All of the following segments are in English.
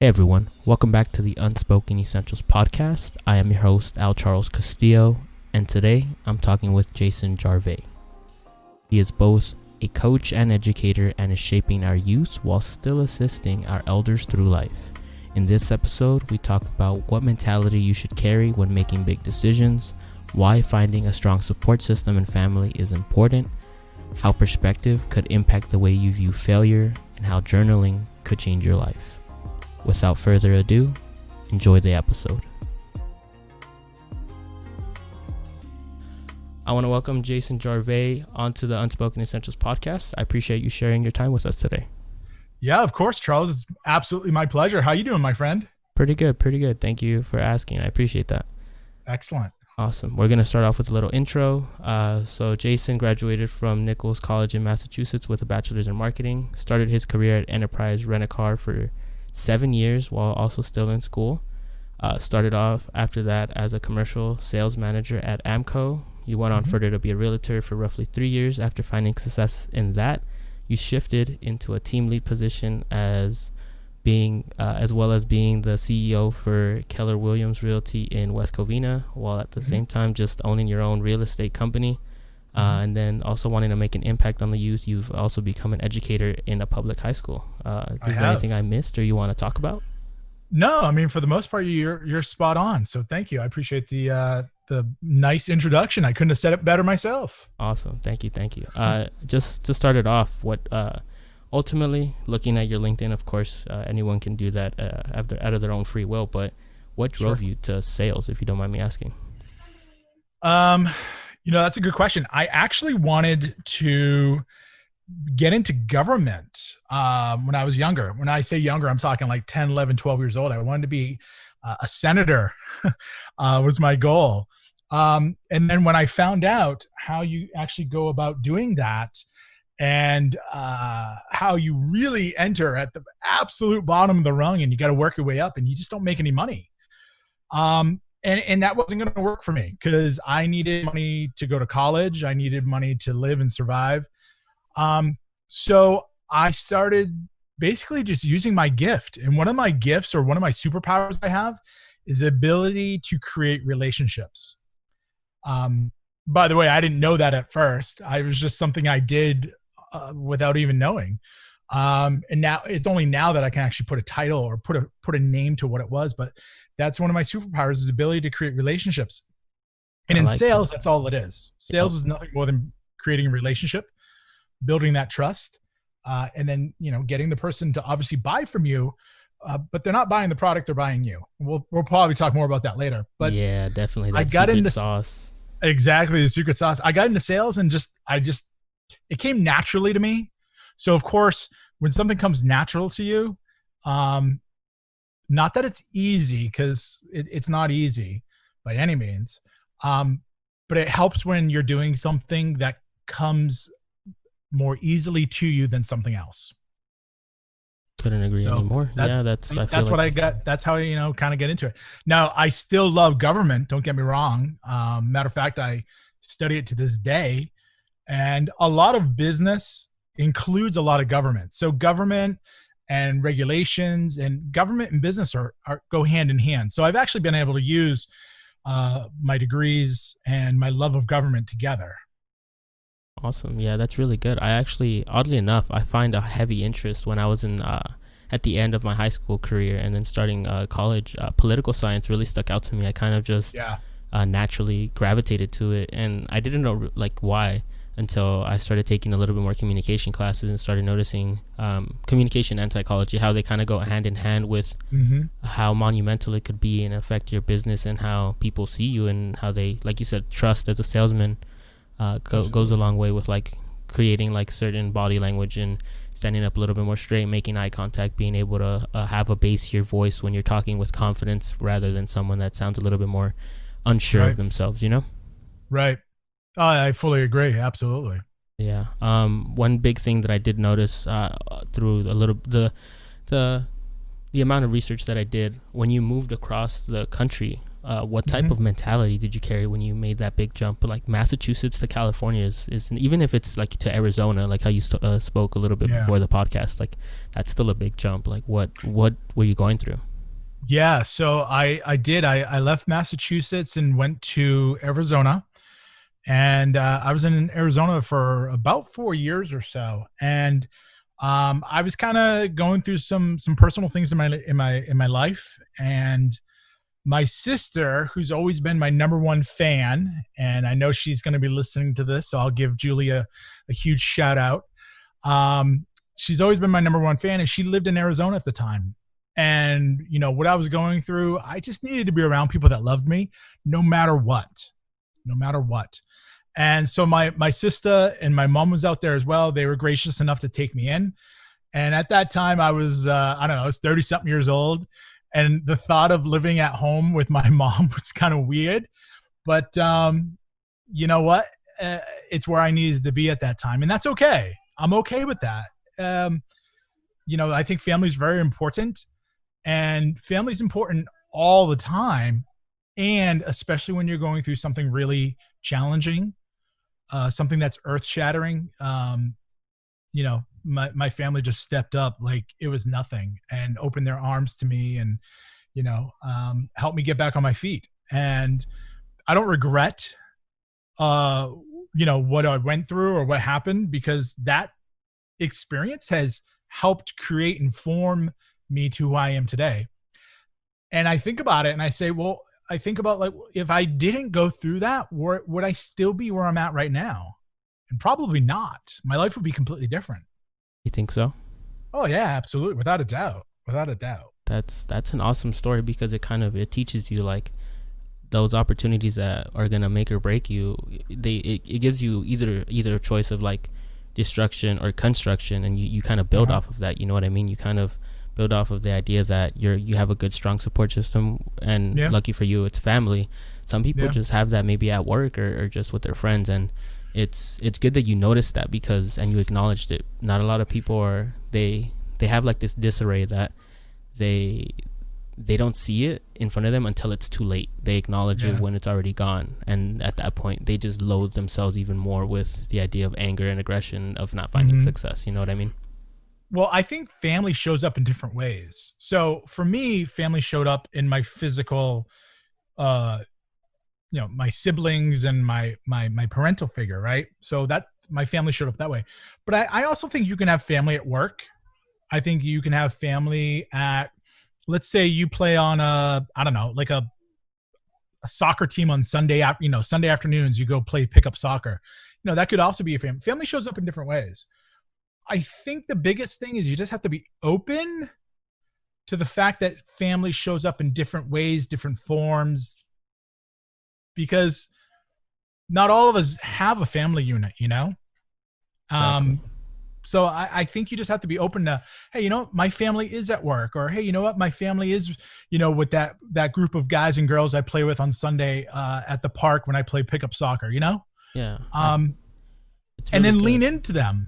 Hey everyone, welcome back to the Unspoken Essentials podcast. I am your host, Al Charles Castillo, and today I'm talking with Jason Gervais. He is both a coach and educator and is shaping our youth while still assisting our elders through life. In this episode, we talk about what mentality you should carry when making big decisions, why finding a strong support system and family is important, how perspective could impact the way you view failure, and how journaling could change your life. Without further ado, enjoy the episode. I want to welcome Jason Gervais onto the Unspoken Essentials podcast. I appreciate you sharing your time with us today. Yeah, of course, Charles. It's absolutely my pleasure. How you doing, my friend? Pretty good. Thank you for asking. I appreciate that. Excellent. Awesome. We're going to start off with a little intro. So Jason graduated from Nichols College in Massachusetts with a bachelor's in marketing, started his career at Enterprise Rent-A-Car for 7 years while also still in school. Started off after that as a commercial sales manager at Amco. You went on further to be a realtor for roughly 3 years. After finding success in that, you shifted into a team lead position as well as being the CEO for Keller Williams Realty in West Covina, while at the same time just owning your own real estate company. And then also wanting to make an impact on the youth, you've also become an educator in a public high school. Is there anything I missed or you want to talk about? No, I mean, for the most part, you're spot on. So thank you. I appreciate the nice introduction. I couldn't have said it better myself. Awesome. Thank you. Just to start it off, what ultimately, looking at your LinkedIn, of course, anyone can do that out of their own free will. But what drove you to sales, if you don't mind me asking? That's a good question. I actually wanted to get into government when I was younger. When I say younger, I'm talking like 10, 11, 12 years old. I wanted to be a senator was my goal. And then when I found out how you actually go about doing that and how you really enter at the absolute bottom of the rung and you got to work your way up and you just don't make any money. And that wasn't going to work for me because I needed money to go to college. I needed money to live and survive. So I started basically just using my gift. And one of my gifts or one of my superpowers I have is the ability to create relationships. By the way, I didn't know that at first. I was just something I did without even knowing. And now it's only now that I can actually put a title or put a name to what it was. But that's one of my superpowers is the ability to create relationships. And in sales, that's all it is. Sales is nothing more than creating a relationship, building that trust, and then, getting the person to obviously buy from you, but they're not buying the product, they're buying you. We'll probably talk more about that later. But yeah, definitely. I got into sauce. Exactly, the secret sauce. I got into sales and it came naturally to me. So of course, when something comes natural to you, not that it's easy, because it's not easy by any means, but it helps when you're doing something that comes more easily to you than something else. Couldn't agree anymore. That's what I got. That's how I kind of get into it. Now, I still love government. Don't get me wrong. Matter of fact, I study it to this day, and a lot of business includes a lot of government. So government and regulations and government and business go hand in hand. So I've actually been able to use my degrees and my love of government together. Awesome. Yeah, that's really good. I actually, oddly enough, I find a heavy interest when I was at the end of my high school career and then starting college. Political science really stuck out to me. I kind of just naturally gravitated to it, and I didn't know why until I started taking a little bit more communication classes and started noticing communication and psychology, how they kind of go hand in hand with how monumental it could be and affect your business and how people see you and how they, like you said, trust as a salesman goes a long way with creating certain body language and standing up a little bit more straight, making eye contact, being able to have a bassier voice when you're talking with confidence rather than someone that sounds a little bit more unsure of themselves, Right. I fully agree. Absolutely. Yeah. One big thing that I did notice through the amount of research that I did, when you moved across the country, what type Mhm. of mentality did you carry when you made that big jump? Like Massachusetts to California is even if it's like to Arizona, like how you spoke a little bit Yeah. before the podcast, like that's still a big jump. Like what were you going through? Yeah. So I left Massachusetts and went to Arizona. And I was in Arizona for about 4 years or so. And I was kind of going through some personal things in my life. And my sister, who's always been my number one fan, and I know she's going to be listening to this, so I'll give Julia a huge shout out. Um, she's always been my number one fan, and she lived in Arizona at the time. And what I was going through, I just needed to be around people that loved me, no matter what, no matter what. And so my sister and my mom was out there as well. They were gracious enough to take me in. And at that time, I was I don't know, I was 30 something years old, and the thought of living at home with my mom was kind of weird. But you know what? It's where I needed to be at that time, and that's okay. I'm okay with that. Um, I think family is very important, and family is important all the time, and especially when you're going through something really challenging, something that's earth shattering. My family just stepped up like it was nothing and opened their arms to me, and helped me get back on my feet. And I don't regret what I went through or what happened, because that experience has helped create and form me to who I am today. And I think about it and I say, well, I think about, like, if I didn't go through that, would I still be where I'm at right now? And probably not. My life would be completely different. You think so? Oh yeah, absolutely, without a doubt, without a doubt. That's an awesome story because it teaches you like those opportunities that are gonna make or break you. It gives you either a choice of like destruction or construction, and you kind of build off of that. You know what I mean? You kind of build off of the idea that you have a good strong support system, and lucky for you, it's family. Some people just have that maybe at work or just with their friends, and it's good that you noticed that and you acknowledged it. Not a lot of people they have like this disarray that they don't see it in front of them until it's too late. They acknowledge it when it's already gone, and at that point they just loathe themselves even more with the idea of anger and aggression of not finding success. You know what I mean? Well, I think family shows up in different ways. So for me, family showed up in my physical, my siblings and my parental figure, right? So that my family showed up that way. But I also think you can have family at work. I think you can have family at, let's say you play on I don't know, like a soccer team on Sunday Sunday afternoons, you go play pickup soccer. That could also be a family. Family shows up in different ways. I think the biggest thing is you just have to be open to the fact that family shows up in different ways, different forms, because not all of us have a family unit, Exactly. So I think you just have to be open to, hey, my family is at work, or hey, you know what, my family is, with that group of guys and girls I play with on Sunday at the park when I play pickup soccer, Yeah. It's and really then good.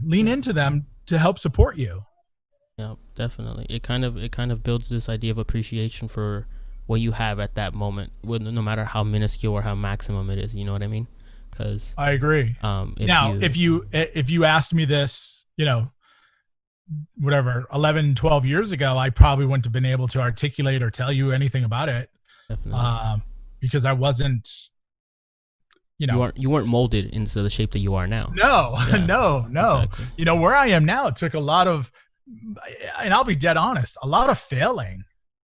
lean into them to help support you. Yeah, definitely. It kind of builds this idea of appreciation for what you have at that moment, no matter how minuscule or how maximum it is. You know what I mean? Because I agree. If you asked me this, whatever, 11, 12 years ago, I probably wouldn't have been able to articulate or tell you anything about it, definitely, because I wasn't, you weren't molded into the shape that you are now. no, Yeah, no. exactly. Where I am now, it took a lot of, and I'll be dead honest, a lot of failing.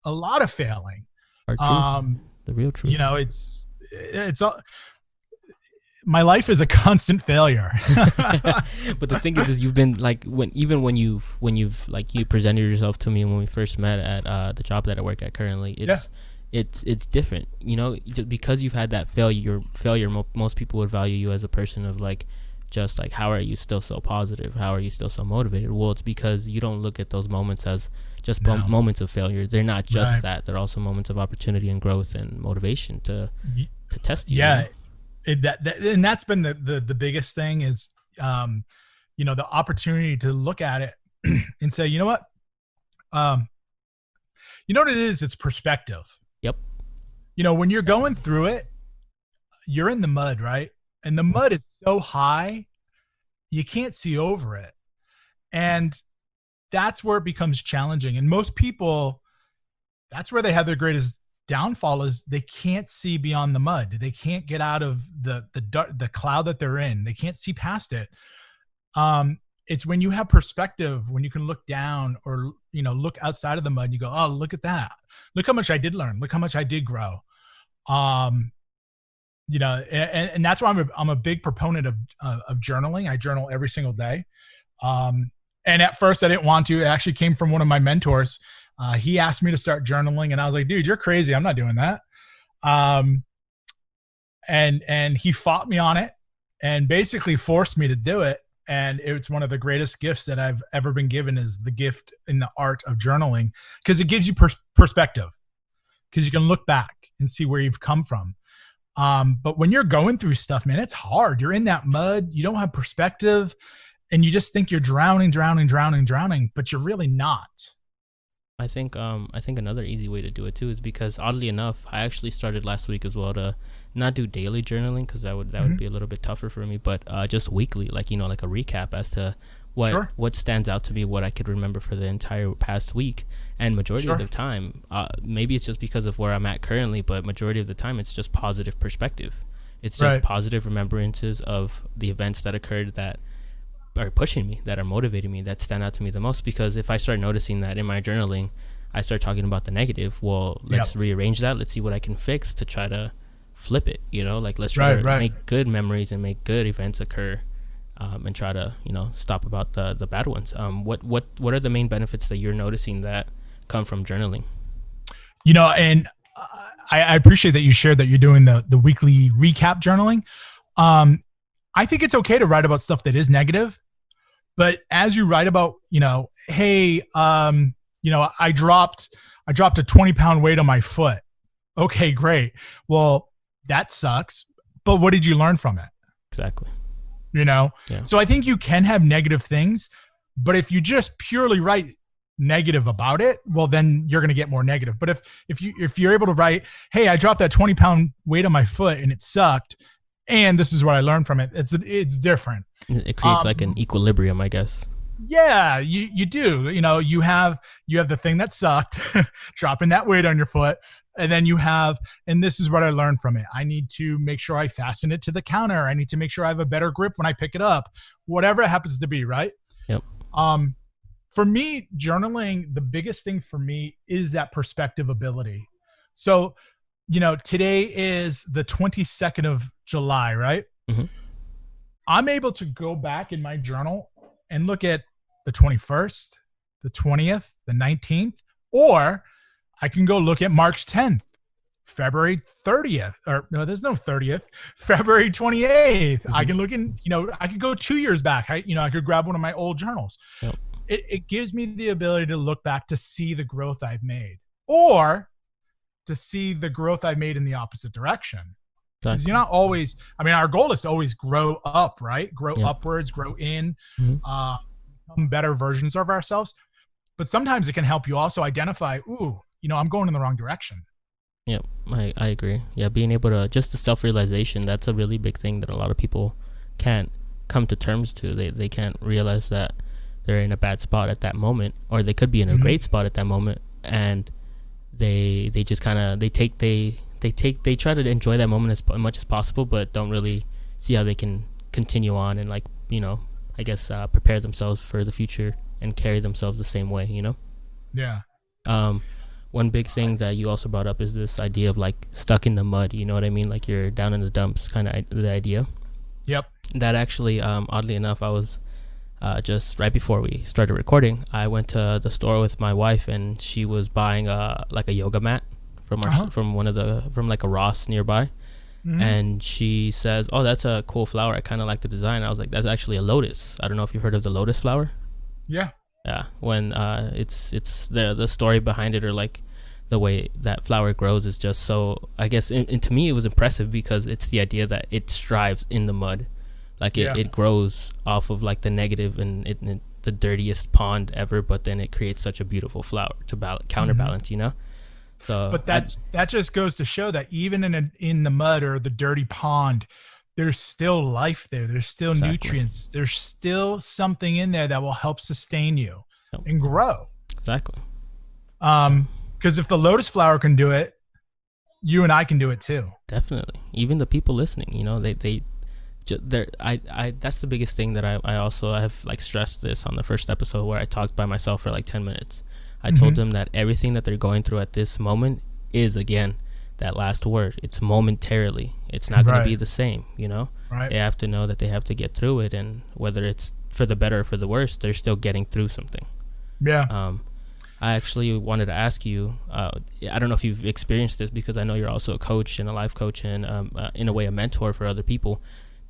Our truth, the real truth. It's my life is a constant failure. But the thing is you've been like, when you've like you presented yourself to me when we first met at the job that I work at currently, it's different, just because you've had that failure. Most people would value you as a person of like, just like, how are you still so positive? How are you still so motivated? Well, it's because you don't look at those moments as just moments of failure. They're not just that. They're also moments of opportunity and growth and motivation to test you. Yeah. And that's been the biggest thing is, the opportunity to look at it and say, you know what? You know what it is? It's perspective. Yep. when you're going Definitely. through it, you're in the mud, right? And the mud is so high, you can't see over it. And that's where it becomes challenging. And most people, that's where they have their greatest downfall, is they can't see beyond the mud. They can't get out of the cloud that they're in. They can't see past it. It's when you have perspective, when you can look down, or look outside of the mud, and you go, oh, look at that. Look how much I did learn. Look how much I did grow. And that's why I'm a big proponent of journaling. I journal every single day. And at first I didn't want to. It actually came from one of my mentors. He asked me to start journaling, and I was like, dude, you're crazy. I'm not doing that. And he fought me on it and basically forced me to do it. And it's one of the greatest gifts that I've ever been given, is the gift in the art of journaling, because it gives you perspective, because you can look back and see where you've come from. But when you're going through stuff, man, it's hard. You're in that mud. You don't have perspective, and you just think you're drowning, but you're really not. I think another easy way to do it too is because, oddly enough, I actually started last week as well to not do daily journaling, because that would be a little bit tougher for me, but just weekly, like like a recap as to what stands out to me, what I could remember for the entire past week. And majority of the time, maybe it's just because of where I'm at currently, but majority of the time it's just positive perspective. It's just positive remembrances of the events that occurred that are pushing me, that are motivating me, that stand out to me the most. Because if I start noticing that in my journaling, I start talking about the negative, well, let's rearrange that. Let's see what I can fix to try to flip it, like let's try to make good memories and make good events occur, and try to, stop about the bad ones. What are the main benefits that you're noticing that come from journaling? And I appreciate that you shared that you're doing the weekly recap journaling. I think it's okay to write about stuff that is negative, but as you write about, hey, I dropped a 20-pound weight on my foot. Okay, great. Well, that sucks, but what did you learn from it? Exactly. Yeah. So I think you can have negative things, but if you just purely write negative about it, well, then you're going to get more negative. But if you're able to write, hey, I dropped that 20-pound weight on my foot and it sucked, and this is what I learned from it, it's different. It creates like an equilibrium, I guess. Yeah, you do. You have the thing that sucked, dropping that weight on your foot, and then you have, and this is what I learned from it. I need to make sure I fasten it to the counter. I need to make sure I have a better grip when I pick it up, whatever it happens to be, right? Yep. For me, journaling, the biggest thing for me is that perspective ability. So, today is the 22nd of July, right? Mm-hmm. I'm able to go back in my journal and look at the 21st, the 20th, the 19th, or I can go look at March 10th, February 30th, or no, there's no 30th, February 28th. Mm-hmm. I can look in, I could go 2 years back. I could grab one of my old journals. Yep. It gives me the ability to look back to see the growth I've made, or to see the growth I made in the opposite direction. Because you're not always, our goal is to always grow up, right? Grow upwards, grow in, become better versions of ourselves. But sometimes it can help you also identify, I'm going in the wrong direction. Yep, I agree. Yeah, being able to, just the self-realization, that's a really big thing that a lot of people can't come to terms to. They can't realize that they're in a bad spot at that moment, or they could be in a great spot at that moment, and they just kind of, they try to enjoy that moment as much as possible, but don't really see how they can continue on and, like, I guess prepare themselves for the future and carry themselves the same way, Yeah. One big thing that you also brought up is this idea of, like, stuck in the mud, you know what I mean? Like, you're down in the dumps, kind of the idea. Yep. That actually, oddly enough, I was just right before we started recording, I went to the store with my wife, and she was buying like a yoga mat from like a Ross nearby. Mm-hmm. And she says, oh, that's a cool flower. I kind of like the design. I was like, that's actually a lotus. I don't know if you've heard of the lotus flower. Yeah. Yeah. When it's the story behind it, or like the way that flower grows, is just so, I guess, and to me it was impressive, because it's the idea that it strives in the mud. Like it grows off of, like, the negative and the dirtiest pond ever, but then it creates such a beautiful flower to counterbalance, So But that just goes to show that even in the mud or the dirty pond, there's still life there. There's still exactly. nutrients. There's still something in there that will help sustain you Yep. and grow. Exactly. Yeah. Because if the lotus flower can do it, you and I can do it too. Definitely. Even the people listening, you know, I that's the biggest thing that I also have like stressed this on the first episode where I talked by myself for like 10 minutes. I told them that everything that they're going through at this moment is, again, that last word. It's momentarily. It's not going to be the same, you know? Right. They have to know that they have to get through it, and whether it's for the better or for the worse, they're still getting through something. Yeah. I actually wanted to ask you, I don't know if you've experienced this, because I know you're also a coach and a life coach and in a way a mentor for other people.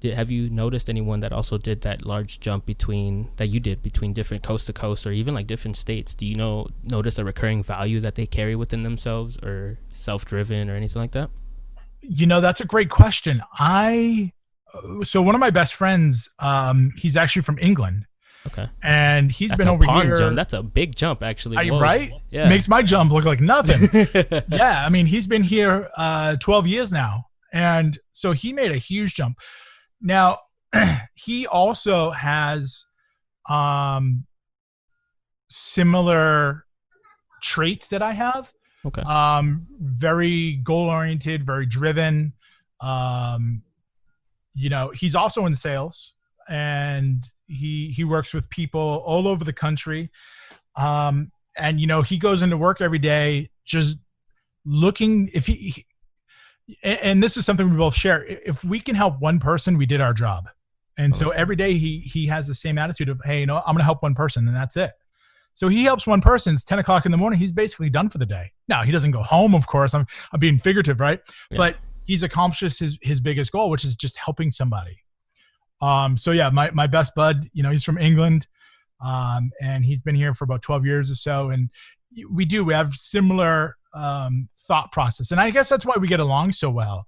Have you noticed anyone that also did that large jump between different coast to coast or even like different states? Do you notice a recurring value that they carry within themselves, or self-driven or anything like that? You know, that's a great question. So one of my best friends, he's actually from England. Okay. And he's That's been a over pond here. jump. That's a big jump, actually. Whoa. Right? Yeah. Makes my jump look like nothing. Yeah. I mean, he's been here 12 years now. And so he made a huge jump. Now, he also has similar traits that I have. Okay. Very goal-oriented, very driven. You know, he's also in sales, and he works with people all over the country. And you know, he goes into work every day just looking, and this is something we both share. If we can help one person, we did our job. And so every day he has the same attitude of, hey, you know, I'm going to help one person, and that's it. So he helps one person. It's 10 o'clock in the morning. He's basically done for the day. Now, he doesn't go home, of course. I'm being figurative, right? Yeah. But he's accomplished his biggest goal, which is just helping somebody. So yeah, my best bud, you know, he's from England, and he's been here for about 12 years or so. And we have similar thought process. And I guess that's why we get along so well,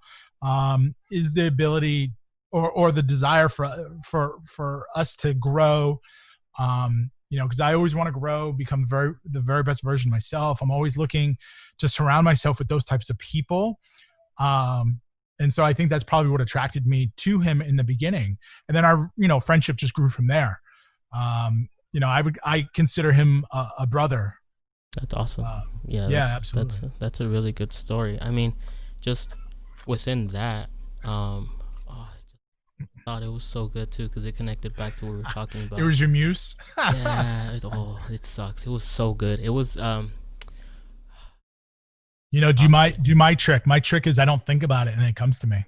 is the ability or the desire for us to grow. You know, because I always want to grow, become the very best version of myself. I'm always looking to surround myself with those types of people. And so I think that's probably what attracted me to him in the beginning. And then our, you know, friendship just grew from there. You know, I consider him a brother. That's awesome. Absolutely. That's a really good story. I mean, just within that, I thought it was so good too, because it connected back to what we were talking about. It was your muse. Yeah. It sucks. It was so good. It was. You know, do my trick. My trick is I don't think about it and it comes to me.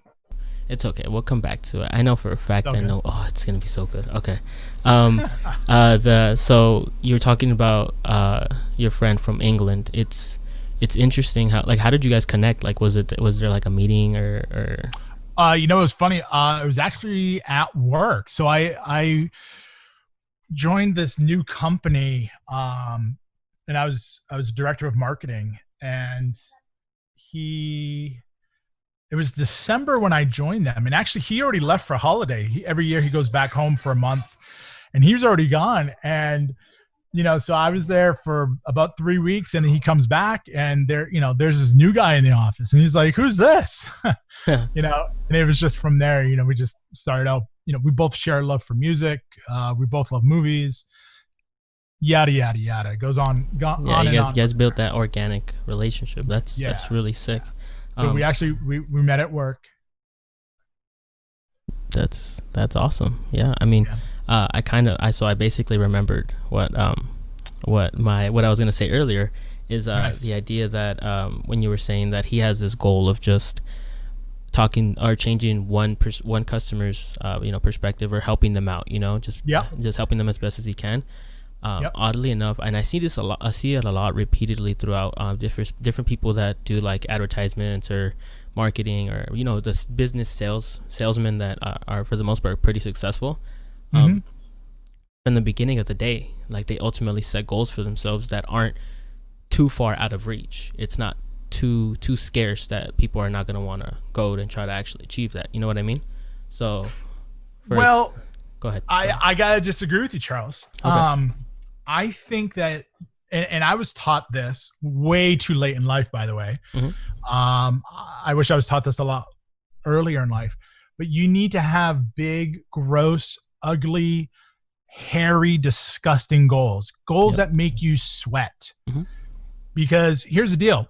It's okay. We'll come back to it. I know for a fact. Okay. I know. Oh, it's gonna be so good. Okay. So you're talking about your friend from England. It's interesting how did you guys connect? Like, was there like a meeting or? You know, it was funny. It was actually at work. So I joined this new company, and I was director of marketing, and it was December when I joined them. And actually he already left for a holiday. Every year he goes back home for a month, and he was already gone. And, you know, so I was there for about 3 weeks, and he comes back, and there's this new guy in the office, and he's like, who's this? You know, and it was just from there, you know, we just started out, you know, we both share a love for music. We both love movies, yada, yada, yada. It goes on. Yeah, you guys built that organic relationship. That's really sick. So we actually, we met at work. That's awesome. Yeah. I mean, I basically remembered what I was going to say earlier is the idea that when you were saying that he has this goal of just talking or changing one customer's perspective or helping them out, you know, just helping them as best as he can. Oddly enough, and I see this a lot. I see it a lot repeatedly throughout different people that do like advertisements or marketing, or you know, this business salesmen that are for the most part pretty successful. In the beginning of the day, like they ultimately set goals for themselves that aren't too far out of reach. It's not too scarce that people are not going to want to go and try to actually achieve that. You know what I mean? So, go ahead. I gotta disagree with you, Charles. Okay. I think that and I was taught this way too late in life, by the way. Mhm. I wish I was taught this a lot earlier in life, but you need to have big, gross, ugly, hairy, disgusting goals Yep. that make you sweat. Mhm. Because here's the deal.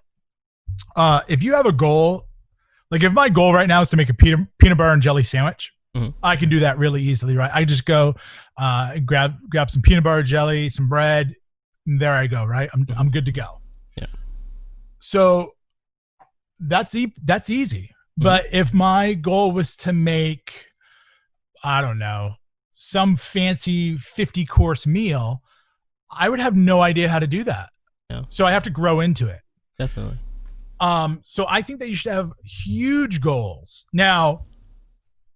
If you have a goal, like if my goal right now is to make a peanut butter and jelly sandwich, Mhm. I can do that really easily, right? I just go grab some peanut butter jelly, some bread, and there I go, right? I'm good to go. Yeah. So that's easy. But if my goal was to make, I don't know, some fancy 50-course meal, I would have no idea how to do that. Yeah. So I have to grow into it. Definitely. So I think that you should have huge goals. Now,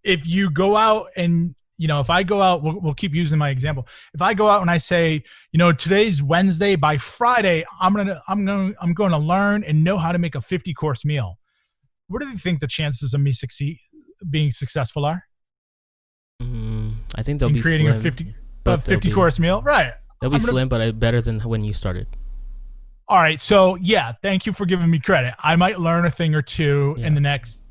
if you go out and, if I go out, we'll keep using my example. If I go out and I say, today's Wednesday, by Friday, I'm going to learn and know how to make a 50-course meal. What do you think the chances of me being successful are? I think they'll in be creating slim, a 50-course meal, right? They'll be slim, but better than when you started. All right. So yeah, thank you for giving me credit. I might learn a thing or two in the next,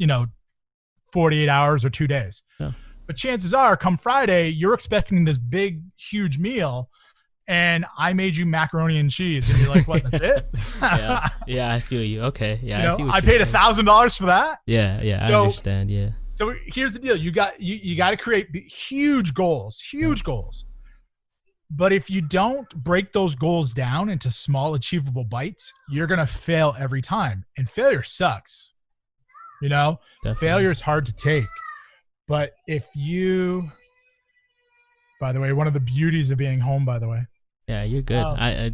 48 hours or 2 days. Yeah. But chances are come Friday, you're expecting this big, huge meal and I made you macaroni and cheese. And you're like, what, that's it? Yeah, I feel you. Okay. Yeah, I see what I paid $1,000 for that. Yeah, I understand. Yeah. So here's the deal. You got to create huge goals. But if you don't break those goals down into small, achievable bites, you're going to fail every time. And failure sucks. Definitely. Failure is hard to take. But if you, by the way, one of the beauties of being home, by the way. Yeah, you're good.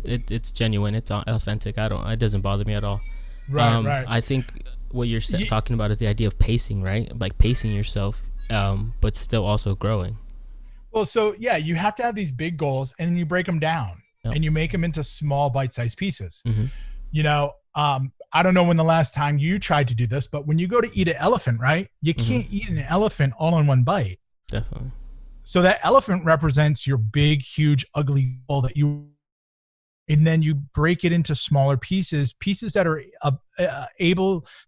It's genuine. It's authentic. It doesn't bother me at all. Right. I think what you're talking about is the idea of pacing, right? Like pacing yourself, but still also growing. Well, so yeah, you have to have these big goals and then you break them down and you make them into small bite-sized pieces. Mm-hmm. I don't know when the last time you tried to do this, but when you go to eat an elephant, right? You can't eat an elephant all in one bite. Definitely. So that elephant represents your big, huge, ugly goal and then you break it into smaller pieces that are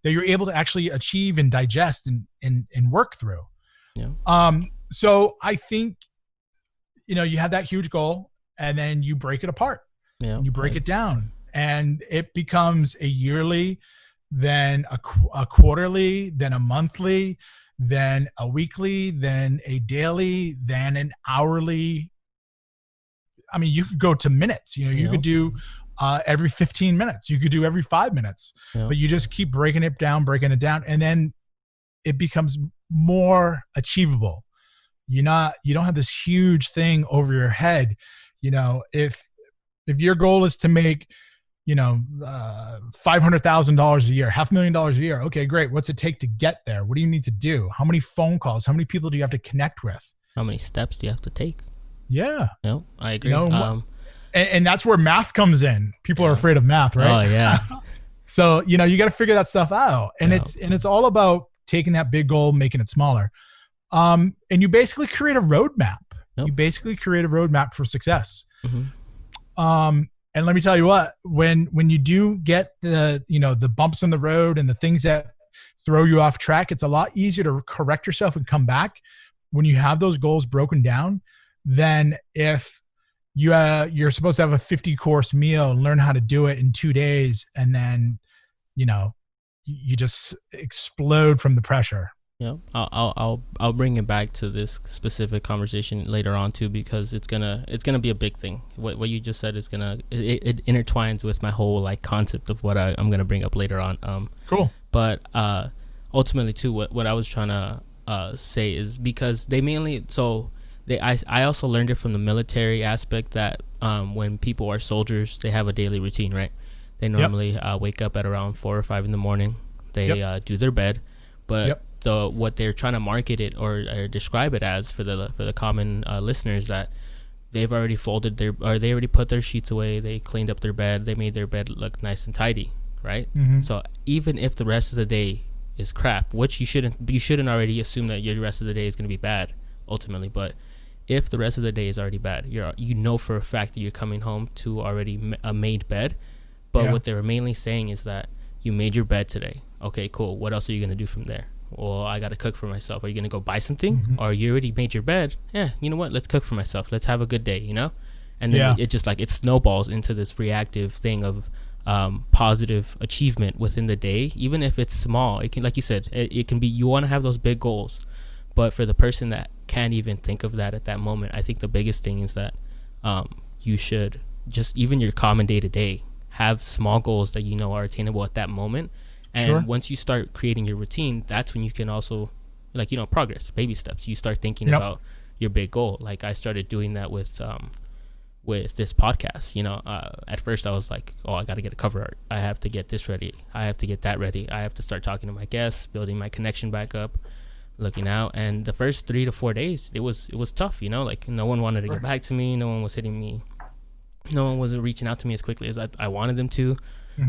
you're able to actually achieve and digest and work through. Yeah. So I think, you have that huge goal and then you break it apart. Yeah. And you break it down and it becomes a yearly, then a quarterly, then a monthly, then a weekly, then a daily, then an hourly. I mean, you could go to minutes, you could do every 15 minutes, you could do every 5 minutes, but you just keep breaking it down. And then it becomes more achievable. You don't have this huge thing over your head. If your goal is to make, $500,000 a year, $500,000 a year. Okay, great. What's it take to get there? What do you need to do? How many phone calls? How many people do you have to connect with? How many steps do you have to take? Yeah. No, I agree. And that's where math comes in. People are afraid of math, right? Oh yeah. So, you got to figure that stuff out. And it's all about taking that big goal, making it smaller. And you basically create a roadmap. Yep. You basically create a roadmap for success. Mm-hmm. And let me tell you what, when you do get the bumps in the road and the things that throw you off track, it's a lot easier to correct yourself and come back when you have those goals broken down than if you're supposed to have a 50-course meal and learn how to do it in 2 days. And then, you just explode from the pressure. Yeah, I'll bring it back to this specific conversation later on too, because it's gonna be a big thing. What you just said is it intertwines with my whole like concept of what I'm gonna bring up later on. Cool. But ultimately too, what I was trying to say is because they mainly I also learned it from the military aspect that when people are soldiers, they have a daily routine, right? They normally wake up at around 4 or 5 in the morning. They do their bed, but what they're trying to market it or describe it as for the common listeners, that they've already they already put their sheets away, they cleaned up their bed, they made their bed look nice and tidy, right? Mm-hmm. So even if the rest of the day is crap, which you shouldn't already assume that your rest of the day is going to be bad ultimately, but if the rest of the day is already bad, you know for a fact that you're coming home to already a made bed. But what they were mainly saying is that you made your bed today. Okay, cool. What else are you going to do from there? Well, I got to cook for myself. Are you going to go buy something? Or you already made your bed? Yeah, you know what? Let's cook for myself. Let's have a good day, you know? And then it just like, it snowballs into this reactive thing of positive achievement within the day. Even if it's small, it can, like you said, it can be, you want to have those big goals. But for the person that can't even think of that at that moment, I think the biggest thing is that you should just, even your common day to day, have small goals that you know are attainable at that moment. And once you start creating your routine, that's when you can also, like, you know, progress, baby steps. You start thinking about your big goal. Like I started doing that with this podcast. You know, at first I was like, oh, I got to get a cover art. I have to get this ready. I have to get that ready. I have to start talking to my guests, building my connection back up, looking out. And the first 3 to 4 days, it was tough, you know, like no one wanted to get back to me. No one was hitting me. No one was reaching out to me as quickly as I wanted them to.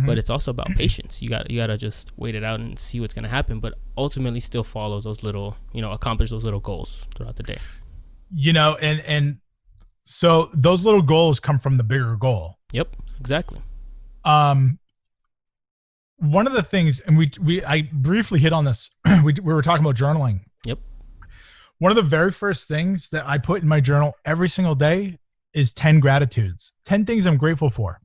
But it's also about patience. You gotta just wait it out and see what's gonna happen, but ultimately still follow those little, you know, accomplish those little goals throughout the day. You know, and so those little goals come from the bigger goal. Yep, exactly. One of the things, and I briefly hit on this, we were talking about journaling. Yep. One of the very first things that I put in my journal every single day is 10 gratitudes, 10 things I'm grateful for.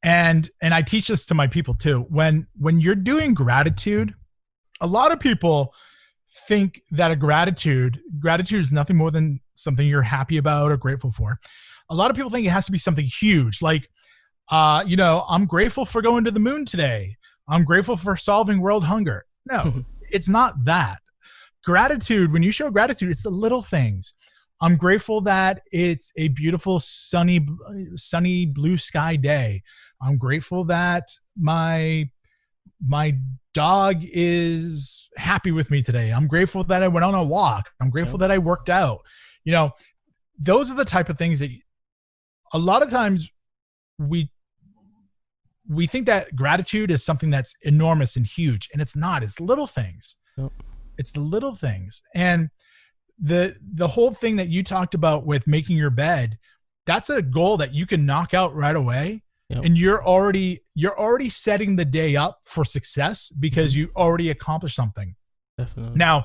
And I teach this to my people too. When you're doing gratitude, a lot of people think that gratitude is nothing more than something you're happy about or grateful for. A lot of people think it has to be something huge, like, you know, I'm grateful for going to the moon today. I'm grateful for solving world hunger. No, it's not that. Gratitude, when you show gratitude, it's the little things. I'm grateful that it's a beautiful, sunny blue sky day. I'm grateful that my dog is happy with me today. I'm grateful that I went on a walk. I'm grateful that I worked out. You know, those are the type of things that a lot of times we think that gratitude is something that's enormous and huge, and it's not. It's little things. Yep. It's the little things. And the whole thing that you talked about with making your bed, that's a goal that you can knock out right away. Yep. And you're already setting the day up for success because you already accomplished something. Definitely. Now,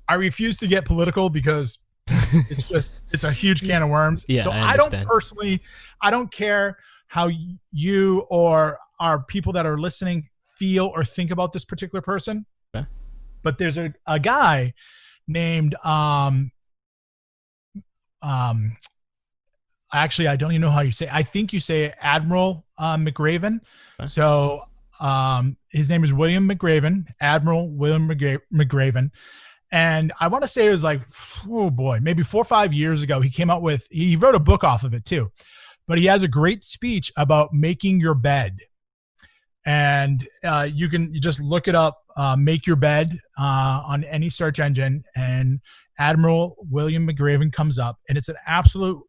I refuse to get political because it's a huge can of worms. Yeah, so I don't care how you or our people that are listening feel or think about this particular person. Okay. But there's a guy named actually, I don't even know how you say it. I think you say Admiral McRaven. Okay. So his name is William McRaven, Admiral William McRaven. And I want to say it was like, oh boy, maybe 4 or 5 years ago, he wrote a book off of it too. But he has a great speech about making your bed. And you just look it up, make your bed on any search engine, and Admiral William McRaven comes up, and it's an absolute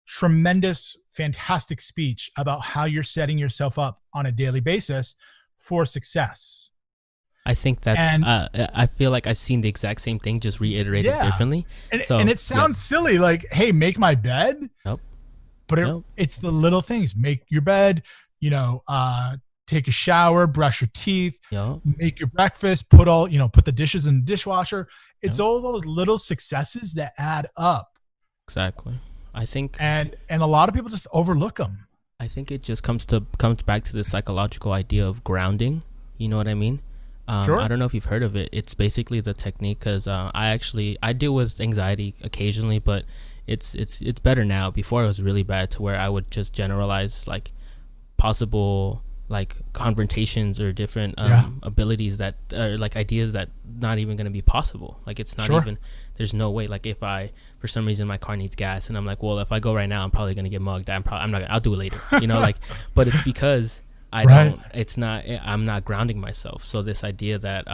tremendous, fantastic speech about how you're setting yourself up on a daily basis for success. I think that's, I feel like I've seen the exact same thing, just reiterated differently. And it sounds silly, like, hey, make my bed. Nope. But it's the little things. Make your bed, you know, take a shower, brush your teeth, make your breakfast, put the dishes in the dishwasher. It's all those little successes that add up. Exactly. I think, and a lot of people just overlook them. I think it just comes back to the psychological idea of grounding. You know what I mean? Sure. I don't know if you've heard of it. It's basically the technique, because I deal with anxiety occasionally, but it's better now. Before it was really bad, to where I would just generalize like possible like confrontations or different abilities that are like ideas that not even going to be possible. Like it's not even, there's no way. Like if for some reason my car needs gas and I'm like, well, if I go right now, I'm probably going to get mugged. I'll do it later, you know, like, but it's because I'm not grounding myself. So this idea that,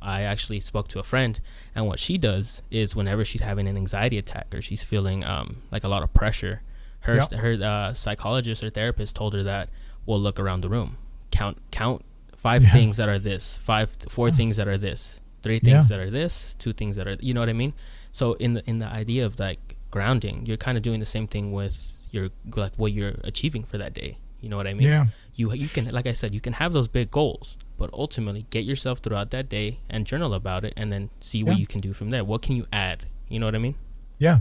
I actually spoke to a friend, and what she does is whenever she's having an anxiety attack or she's feeling, like a lot of pressure, her psychologist or therapist told her that, we'll look around the room, count 5 things that are this, 4 things that are this, Three Yeah. things that are this, two things that are, you know what I mean? So in the idea of like grounding, you're kind of doing the same thing with your, like what you're achieving for that day. You know what I mean? Yeah. You can, like I said, you can have those big goals, but ultimately get yourself throughout that day and journal about it, and then see what you can do from there. What can you add? You know what I mean? Yeah.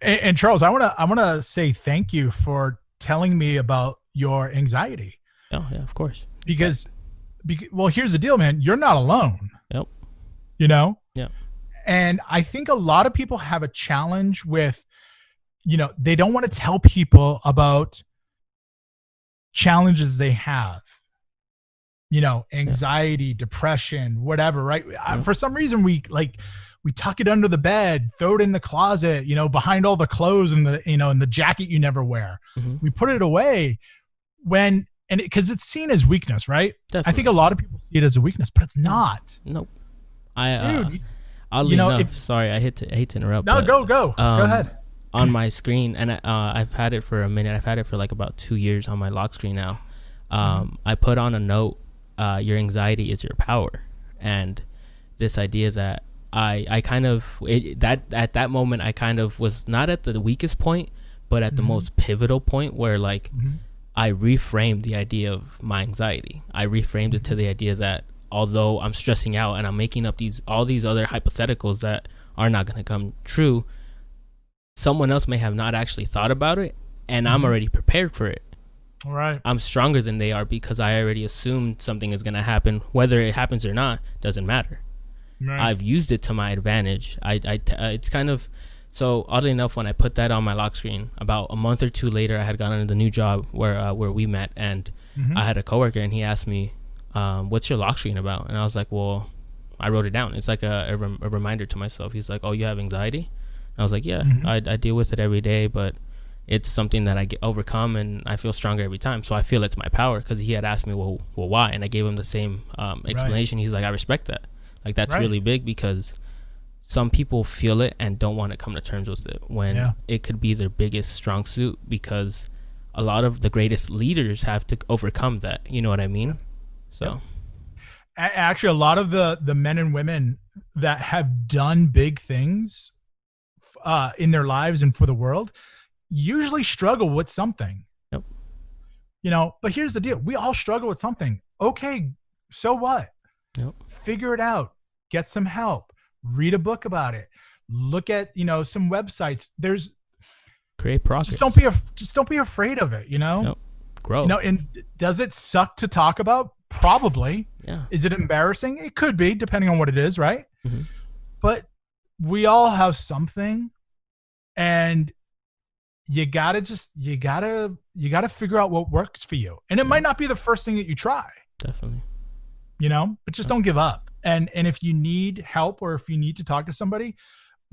And Charles, I wanna say thank you for telling me about your anxiety, Oh yeah, of course. because, well, here's the deal, man. You're not alone. Yep. You know. Yeah. And I think a lot of people have a challenge with, they don't want to tell people about challenges they have. Anxiety, depression, whatever, right? For some reason, we tuck it under the bed, throw it in the closet, behind all the clothes and the jacket you never wear. Mm-hmm. We put it away because it's seen as weakness, right? Definitely. I think a lot of people see it as a weakness, but it's not. Nope. Dude, oddly enough, sorry, I hate to interrupt. No, but, go ahead. On my screen, and I've had it for a minute. I've had it for like about 2 years on my lock screen now. I put on a note, your anxiety is your power. And this idea that I kind of, at that moment, I kind of was not at the weakest point, but at the most pivotal point where like I reframed the idea of my anxiety. I reframed it to the idea that although I'm stressing out and I'm making up all these other hypotheticals that are not going to come true, someone else may have not actually thought about it, and I'm already prepared for it. All right. I'm stronger than they are because I already assumed something is going to happen. Whether it happens or not doesn't matter. Right. I've used it to my advantage. It's kind of, so oddly enough, when I put that on my lock screen, about a month or two later, I had gotten into the new job where we met, and I had a coworker, and he asked me, what's your lock screen about? And I was like, well, I wrote it down. It's like a reminder to myself. He's like, oh, you have anxiety? And I was like, yeah, I deal with it every day, but it's something that I get overcome, and I feel stronger every time. So I feel it's my power, because he had asked me, well, why? And I gave him the same explanation. Right. He's like, I respect that. Like, that's really big, because some people feel it and don't want to come to terms with it when it could be their biggest strong suit, because a lot of the greatest leaders have to overcome that. You know what I mean? So actually, a lot of the men and women that have done big things in their lives and for the world usually struggle with something. Yep. But here's the deal. We all struggle with something. Okay, so what? Yep. Figure it out. Get some help. Read a book about it. Look at, some websites. Create progress. Just don't be afraid of it, Yep. Grow. And does it suck to talk about? Probably. Yeah. Is it embarrassing? It could be, depending on what it is, right? Mm-hmm. But we all have something, and you gotta figure out what works for you. And it might not be the first thing that you try. Definitely. But just don't give up. And if you need help, or if you need to talk to somebody,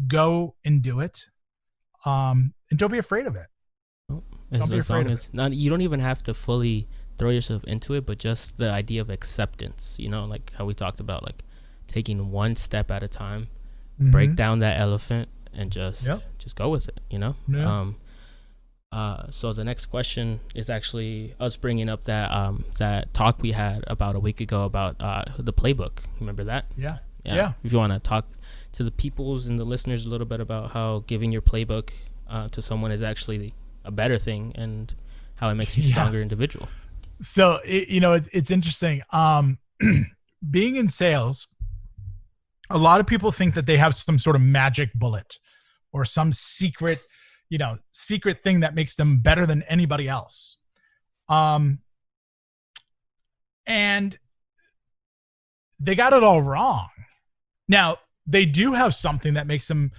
go and do it. And don't be afraid of it. As long as not, you don't even have to fully throw yourself into it, but just the idea of acceptance, like how we talked about, like taking one step at a time, break down that elephant, and just go with it, So the next question is actually us bringing up that talk we had about a week ago about the Playbook. Remember that? Yeah. If you want to talk to the peoples and the listeners a little bit about how giving your Playbook to someone is actually a better thing, and how it makes you a stronger individual. So it's interesting. Being in sales, a lot of people think that they have some sort of magic bullet or some secret thing that makes them better than anybody else. And they got it all wrong. Now, they do have something that makes them,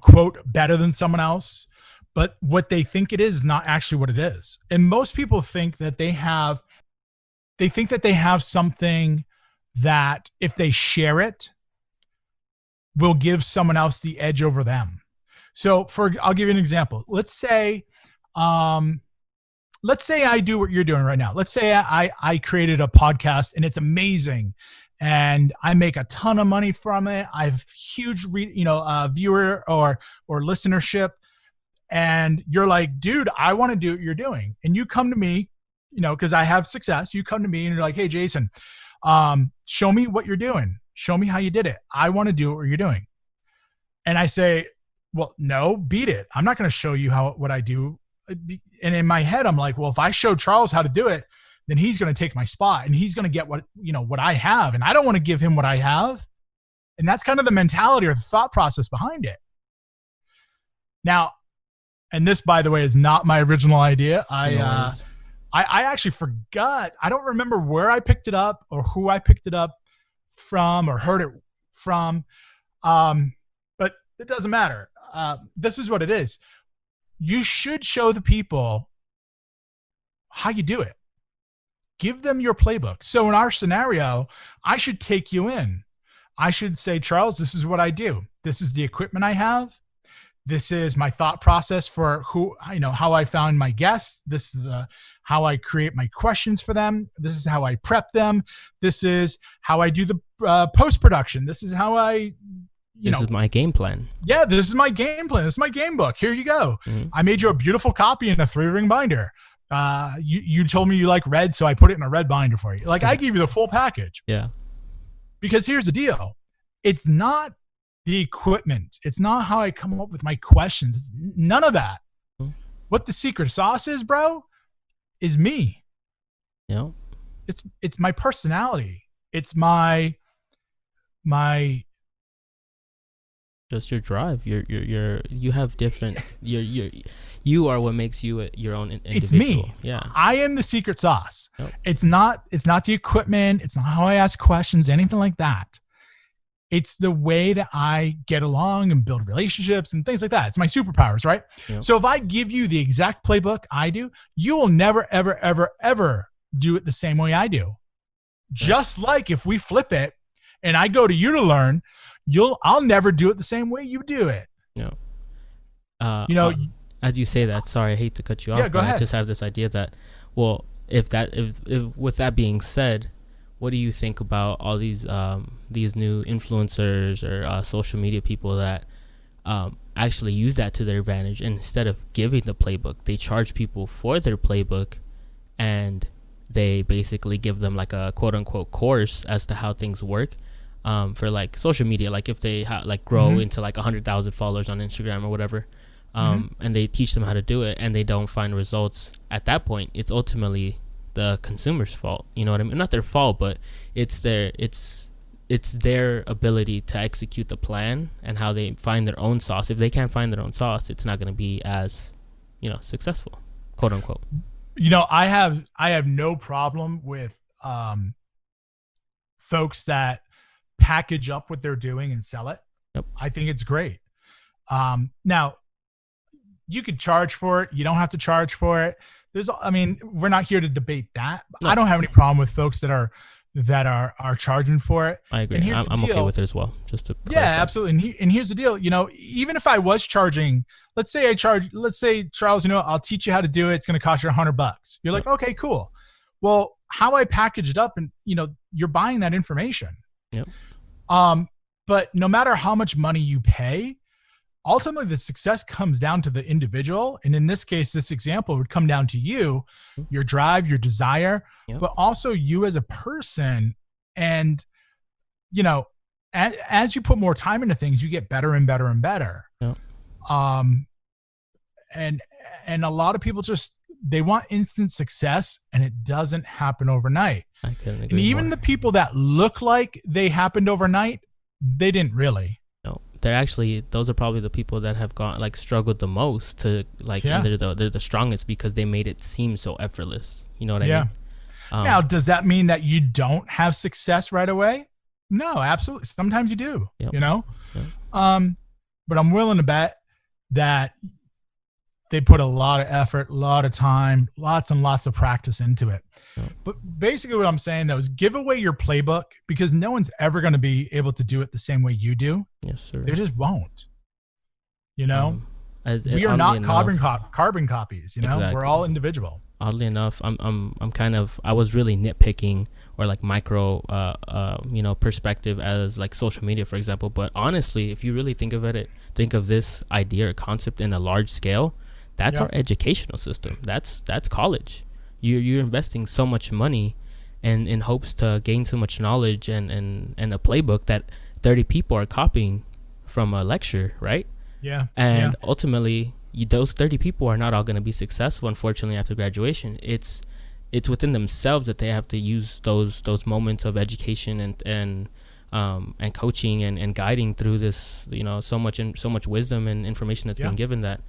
quote, better than someone else, but what they think it is not actually what it is. And most people think that they have something that if they share it will give someone else the edge over them. So I'll give you an example. Let's say I do what you're doing right now. Let's say I created a podcast and it's amazing, and I make a ton of money from it. I have huge, viewer or listenership, and you're like, dude, I want to do what you're doing. And you come to me, because I have success. You come to me and you're like, hey, Jason, show me what you're doing. Show me how you did it. I want to do what you're doing. And I say, well, no, beat it. I'm not going to show you what I do. And in my head, I'm like, well, if I show Charles how to do it, then he's going to take my spot and he's going to get what I have. And I don't want to give him what I have. And that's kind of the mentality or the thought process behind it. Now, and this, by the way, is not my original idea. I actually forgot. I don't remember where I picked it up or who I picked it up from or heard it from. But it doesn't matter. This is what it is. You should show the people how you do it. Give them your playbook. So in our scenario, I should take you in. I should say, Charles, this is what I do. This is the equipment I have. This is my thought process for how I found my guests. This is how I create my questions for them. This is how I prep them. This is how I do the post-production. This is how this is my game plan. Yeah, this is my game plan. This is my game book. Here you go. Mm-hmm. I made you a beautiful copy in a 3-ring binder. You told me you like red, so I put it in a red binder for you. Like I gave you the full package. Yeah. Because here's the deal. It's not the equipment. It's not how I come up with my questions. It's none of that. Mm-hmm. What the secret sauce is, bro, is me. Yeah. It's my personality. It's my just your drive. You have different. You are what makes you your own individual. It's me. Yeah. I am the secret sauce. Nope. It's not the equipment. It's not how I ask questions, anything like that. It's the way that I get along and build relationships and things like that. It's my superpowers, right? Yep. So if I give you the exact playbook I do, you will never, ever, ever, ever do it the same way I do. Just like if we flip it and I go to you to learn, I'll never do it the same way you do it. No. As you say that, sorry, I hate to cut you off, go ahead. I just have this idea that, well, if with that being said, what do you think about all these new influencers or social media people that actually use that to their advantage? And instead of giving the playbook, they charge people for their playbook, and they basically give them like a quote unquote course as to how things work. For like social media, like if they grow mm-hmm. into like 100,000 followers on Instagram or whatever, and they teach them how to do it, and they don't find results at that point, it's ultimately the consumer's fault. You know what I mean? Not their fault, but it's their ability to execute the plan and how they find their own sauce. If they can't find their own sauce, it's not going to be as, successful, quote unquote. I have no problem with folks that package up what they're doing and sell it. Yep. I think it's great. Now you could charge for it. You don't have to charge for it. We're not here to debate that. No. I don't have any problem with folks that are charging for it. I agree. I'm okay with it as well. Just to clarify. Yeah, absolutely. And here's the deal. Even if I was charging, let's say Charles, I'll teach you how to do it. It's going to cost you $100. You're like, okay, cool. Well, how I package it up, and you're buying that information. Yep. But no matter how much money you pay, ultimately the success comes down to the individual. And in this case, this example would come down to you, your drive, your desire, yep. but also you as a person. And, as you put more time into things, you get better and better and better. Yep. And a lot of people they want instant success, and it doesn't happen overnight. I couldn't agree And even more. the people that look like they happened overnight, they didn't really. No, those are probably the people that have struggled the most to they're the strongest because they made it seem so effortless. You know what I mean? Now, does that mean that you don't have success right away? No, absolutely. Sometimes you do, yep. Yep. But I'm willing to bet that they put a lot of effort, a lot of time, lots and lots of practice into it. Yep. But basically what I'm saying, though, is give away your playbook, because no one's ever going to be able to do it the same way you do. Yes, sir. They just won't. We are not carbon copies. Exactly. We're all individual. Oddly enough, I was really nitpicking or like micro, perspective as like social media, for example. But honestly, if you really think of this idea or concept in a large scale, that's our educational system. That's college. You're investing so much money, and in hopes to gain so much knowledge and a playbook that 30 people are copying from a lecture, right? Yeah. And ultimately, those 30 people are not all going to be successful, unfortunately, after graduation. It's within themselves that they have to use those moments of education and coaching and guiding through this, so much wisdom and information that's been given, that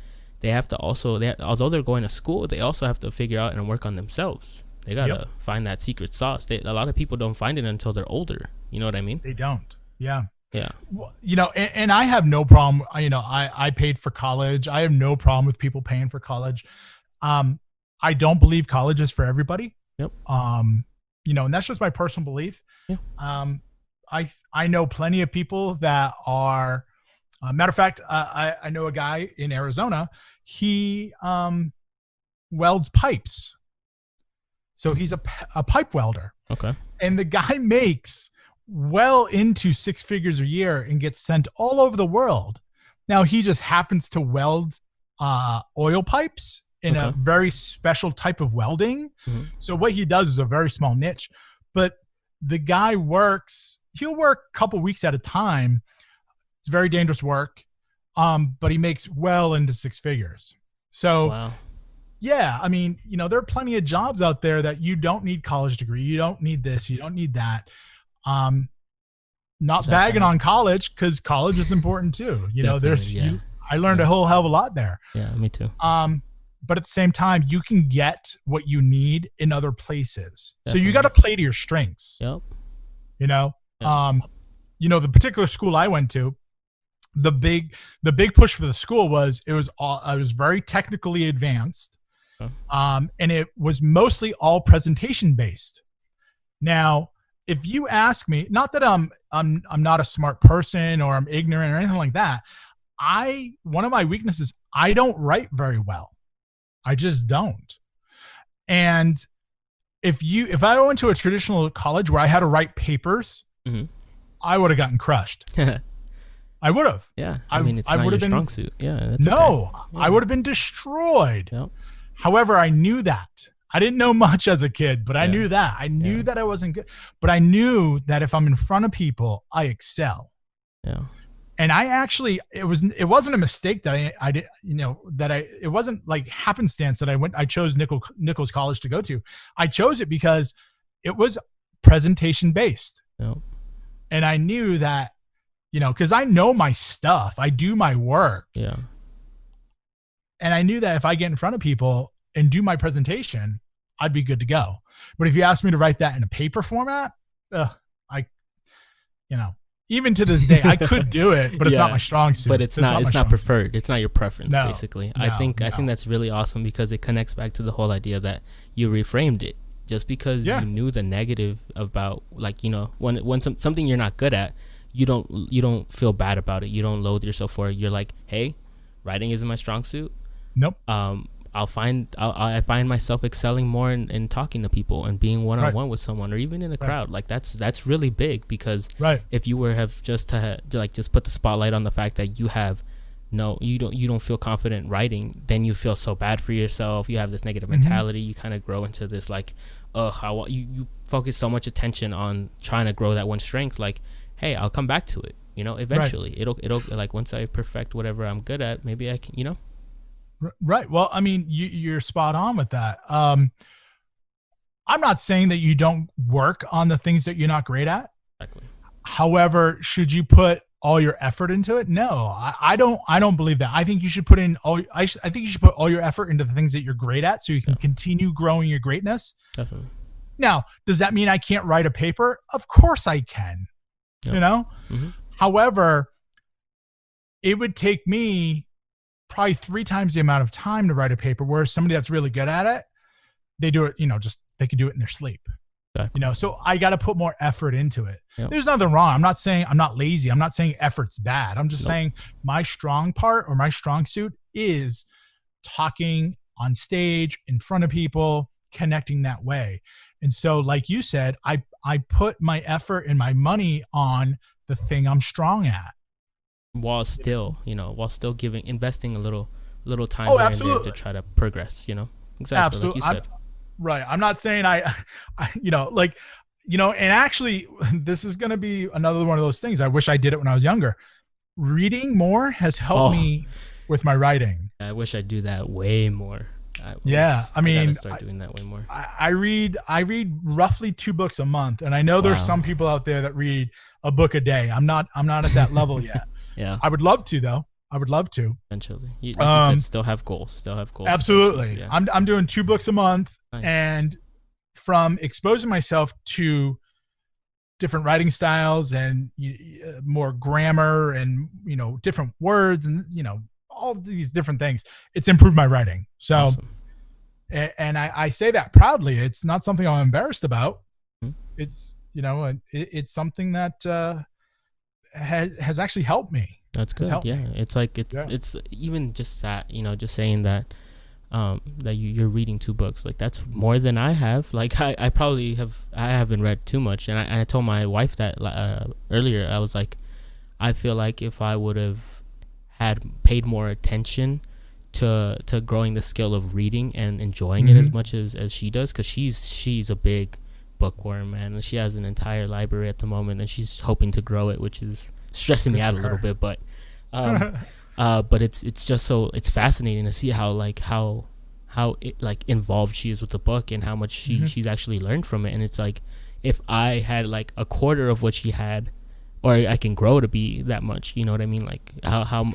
they have to also, although they're going to school, they also have to figure out and work on themselves. They gotta find that secret sauce. A lot of people don't find it until they're older. You know what I mean? They don't. Yeah. Yeah. Well, and I have no problem. I paid for college. I have no problem with people paying for college. I don't believe college is for everybody. Yep. And that's just my personal belief. Yeah. I know plenty of people that are, matter of fact, I know a guy in Arizona. He welds pipes. So he's a pipe welder. Okay. And the guy makes well into 6 figures a year and gets sent all over the world. Now he just happens to weld oil pipes in a very special type of welding. Mm-hmm. So what he does is a very small niche, but the guy he'll work a couple weeks at a time. It's very dangerous work. But he makes well into 6 figures. So wow. Yeah, I mean, there are plenty of jobs out there that you don't need college degree. You don't need this. You don't need that. Not bagging on college, because college is important too. I learned a whole hell of a lot there. Yeah, me too. But at the same time, you can get what you need in other places. Definitely. So you got to play to your strengths. Yep. The particular school I went to, the big push for the school was I was very technically advanced. And it was mostly all presentation based. Now, if you ask me, not that I'm not a smart person or I'm ignorant or anything like that, one of my weaknesses, I don't write very well. I just don't. And if I went to a traditional college where I had to write papers, mm-hmm. I would have gotten crushed. I would have. Yeah. I mean, it's not your strong suit. Yeah. That's okay. I would have been destroyed. Yep. However, I knew that. I didn't know much as a kid, but I knew that. I knew that I wasn't good. But I knew that if I'm in front of people, I excel. Yeah. And I actually, it wasn't a mistake that I did, it wasn't like happenstance that I chose Nichols College to go to. I chose it because it was presentation based. Yep. And I knew that, because I know my stuff. I do my work. Yeah. And I knew that if I get in front of people and do my presentation, I'd be good to go. But if you ask me to write that in a paper format, even to this day, I could do it, but it's not my strong suit. But it's not preferred. It's not your preference, basically. I think that's really awesome, because it connects back to the whole idea that you reframed it. Just because you knew the negative about, when something you're not good at, you don't feel bad about it. You don't loathe yourself for it. You're like, hey, writing isn't my strong suit. Nope. I find myself excelling more in talking to people and being one-on-one with someone, or even in a crowd. Like that's really big, because if you have just put the spotlight on the fact that you don't feel confident writing, then you feel so bad for yourself. You have this negative mentality. You kind of grow into this you focus so much attention on trying to grow that one strength. Like, hey, I'll come back to it. Eventually it'll like, once I perfect whatever I'm good at, maybe I can, Right. Well, I mean, you're spot on with that. I'm not saying that you don't work on the things that you're not great at. Exactly. However, should you put all your effort into it? No, I don't believe that. I think you should put I think you should put all your effort into the things that you're great at, so you can continue growing your greatness. Definitely. Now, does that mean I can't write a paper? Of course I can. Yep. Mm-hmm. However, it would take me probably 3 times the amount of time to write a paper, whereas somebody that's really good at it, they do it, they can do it in their sleep. Exactly. So I got to put more effort into it. Yep. There's nothing wrong. I'm not saying I'm not lazy. I'm not saying effort's bad. I'm just saying my strong part, or my strong suit, is talking on stage in front of people, connecting that way. And so, like you said, I put my effort and my money on the thing I'm strong at, while still investing a little time there and there to try to progress. Exactly. Absolutely. Like you said. Right. I'm not saying and actually this is going to be another one of those things. I wish I did it when I was younger. Reading more has helped me with my writing. I wish I'd do that way more. I gotta start doing that way more. I read roughly 2 books a month, and I know there's some people out there that read a book a day. I'm not at that level yet. Yeah. I would love to though. I would love to. Eventually. You said, still have goals. Absolutely. Yeah. I'm doing 2 books a month. Nice. And from exposing myself to different writing styles and more grammar and, different words and, all these different things, it's improved my writing. So, awesome. And I say that proudly. It's not something I'm embarrassed about. Mm-hmm. It's, it's something that has actually helped me. That's good. Yeah. It's like, it's even just that, just saying that, that you're reading 2 books, like that's more than I have. Like I haven't read too much. And I told my wife that earlier. I was like, I feel like if I would have had paid more attention to growing the skill of reading and enjoying it as much as she does, because she's a big bookworm, man, and she has an entire library at the moment, and she's hoping to grow it, which is stressing me out a little bit, but but it's just so it's fascinating to see how it, like, involved she is with the book and how much she's actually learned from it. And it's like, if I had like a quarter of what she had, or I can grow to be that much, you know what I mean? Like how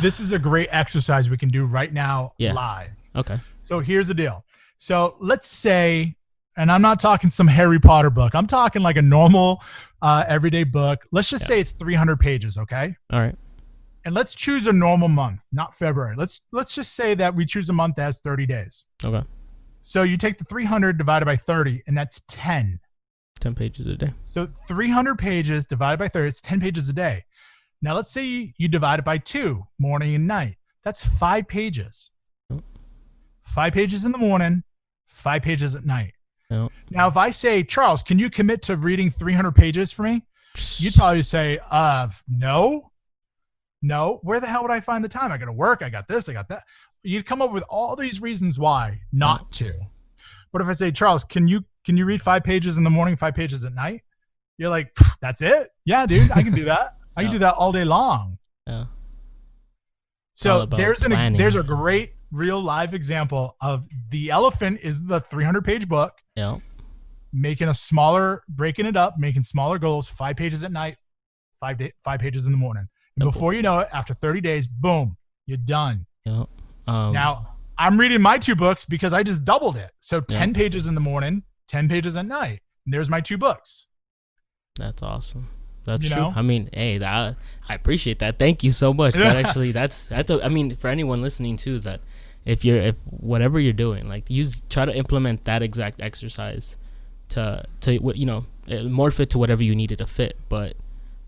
this is a great exercise we can do right now live. Okay. So here's the deal. So let's say, and I'm not talking some Harry Potter book. I'm talking like a normal everyday book. Let's just say it's 300 pages, okay? All right. And let's choose a normal month, not February. Let's just say that we choose a month that has 30 days. Okay. So you take the 300 divided by 30, and that's 10. 10 pages a day. So 300 pages divided by 30, it's 10 pages a day. Now let's say you divide it by 2, morning and night. That's 5 pages. 5 pages in the morning, 5 pages at night. Yep. Now, if I say, Charles, can you commit to reading 300 pages for me? You'd probably say, no. Where the hell would I find the time? I got to work. I got this. I got that. You'd come up with all these reasons why not to. But if I say, Charles, can you read 5 pages in the morning, 5 pages at night? You're like, that's it? Yeah, dude, I can do that. I can do that all day long. Yeah. So there's a great real live example of the elephant is the 300-page book. Yeah. Breaking it up, making smaller goals, 5 pages at night, 5 pages in the morning. And before you know it, after 30 days, boom, you're done. Yeah. Now, I'm reading my 2 books because I just doubled it. So 10 pages in the morning, 10 pages at night. And there's my 2 books. That's awesome. That's true. I mean, hey, I appreciate that. Thank you so much. That actually, I mean, for anyone listening too, that if whatever you're doing, like, try to implement that exact exercise to what, morph it to whatever you need it to fit. But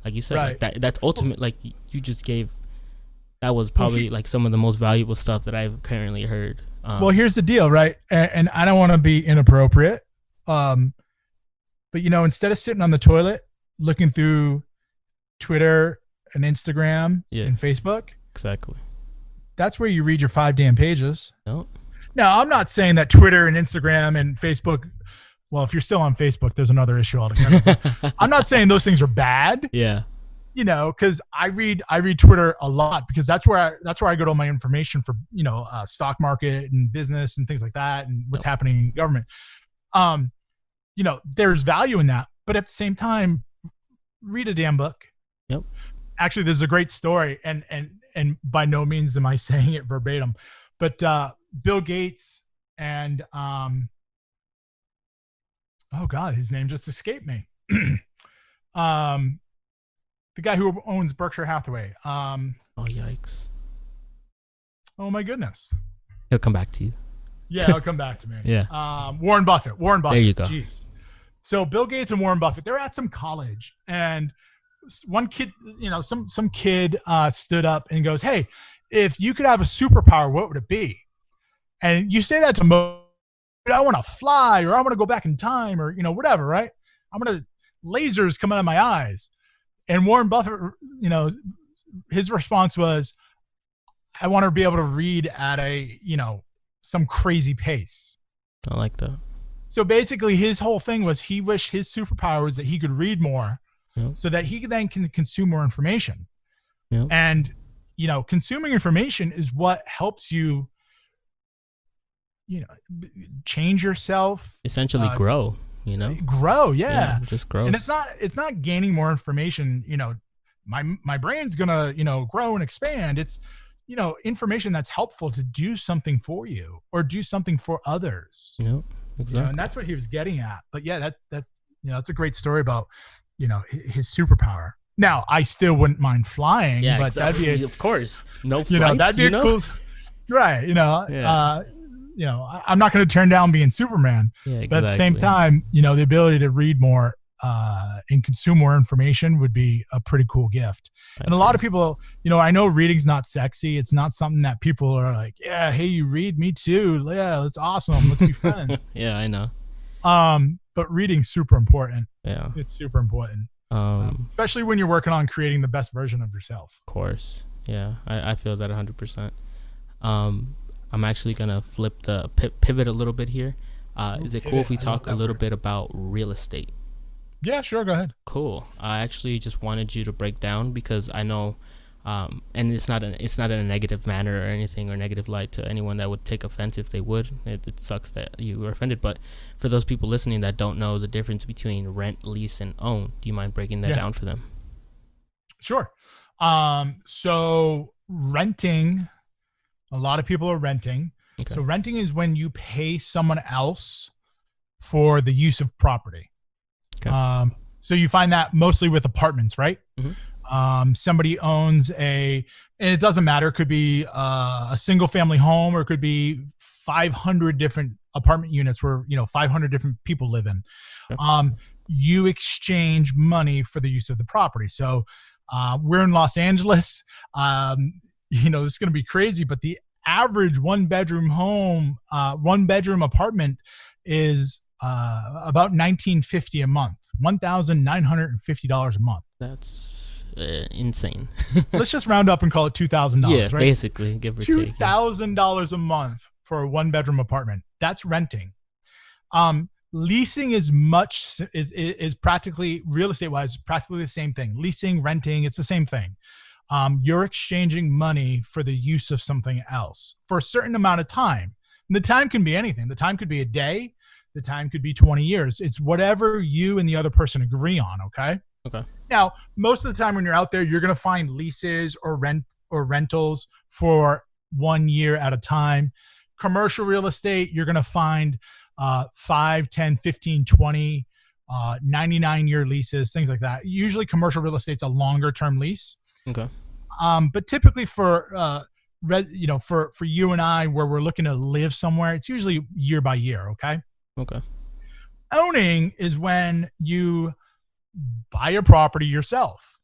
like you said, like that's ultimate. Like you just gave, that was probably like some of the most valuable stuff that I've currently heard. Well, here's the deal, right? And I don't want to be inappropriate, but instead of sitting on the toilet looking through Twitter and Instagram and Facebook, exactly, that's where you read your 5 damn pages. No. Now, I'm not saying that Twitter and Instagram and Facebook, well, if you're still on Facebook, there's another issue altogether. I'm not saying those things are bad. Yeah. Because I read Twitter a lot because that's where I go to all my information for, stock market and business and things like that and what's happening in government. There's value in that, but at the same time, read a damn book. Yep. Actually, there's a great story, and by no means am I saying it verbatim, but Bill Gates and oh God, his name just escaped me. The guy who owns Berkshire Hathaway. Oh, yikes. Oh my goodness. He'll come back to you. Yeah, he'll come back to me. Yeah. Warren Buffett. There you go. Jeez. So Bill Gates and Warren Buffett, they're at some college, and one kid, some kid stood up and goes, "Hey, if you could have a superpower, what would it be?" And you say that to most, I want to fly, or I want to go back in time, or whatever, right? Lasers come out of my eyes. And Warren Buffett, his response was, "I want to be able to read at a some crazy pace. I like that. So basically his whole thing was he wished his superpower was that he could read more Yep. so that he then can consume more information. Yep. And, consuming information is what helps you, change yourself. Essentially grow, Grow. Yeah. Just grow. And it's not gaining more information, my brain's going to, grow and expand. It's, information that's helpful to do something for you or do something for others. Yep. Exactly. And that's what he was getting at. But yeah, that's a great story about, his superpower. Now, I still wouldn't mind flying, Yeah, but that'd be of course, no flights. That'd be a cool, right? Yeah. I'm not going to turn down being Superman. Yeah, exactly. But at the same time, the ability to read more and consume more information would be a pretty cool gift. And a lot of people, I know reading's not sexy. It's not something that people are like, yeah, hey, you read? Me too. Yeah, that's awesome. Let's be friends. Yeah, I know. But reading's super important. Yeah, it's super important. Especially when you're working on creating the best version of yourself. Of course. Yeah, I feel that 100%. I'm actually gonna flip the pivot a little bit here. Is it cool if we talk a little bit about real estate? Yeah, sure. Go ahead. Cool. I actually just wanted you to break down because I know, and it's not in a negative manner or anything or negative light to anyone that would take offense if they would. It sucks that you were offended, but for those people listening that don't know the difference between rent, lease, and own, do you mind breaking that down for them? Sure. So renting, a lot of people are renting. Okay. So renting is when you pay someone else for the use of property. Okay. So you find that mostly with apartments, right? Mm-hmm. Somebody owns and it doesn't matter. It could be a single family home, or it could be 500 different apartment units where, 500 different people live in. Okay. You exchange money for the use of the property. So we're in Los Angeles. This is going to be crazy, but the average one bedroom apartment is about $1,950 a month, $1,950 a month. That's insane. Let's just round up and call it $2,000. Yeah, right? Basically, give or take. $2,000 a month for a one bedroom apartment. That's renting. Leasing is practically, real estate wise, practically the same thing. Leasing, renting, it's the same thing. You're exchanging money for the use of something else for a certain amount of time. And the time can be anything. The time could be a day. The time could be 20 years. It's whatever you and the other person agree on. Okay. Okay. Now, most of the time when you're out there, you're going to find leases or rentals for 1 year at a time. Commercial real estate, you're going to find 5, 10, 15, 20, 99-year leases, things like that. Usually commercial real estate's a longer term lease. Okay. But typically for you and I, where we're looking to live somewhere, it's usually year by year. Okay. Okay. Owning is when you buy a property yourself.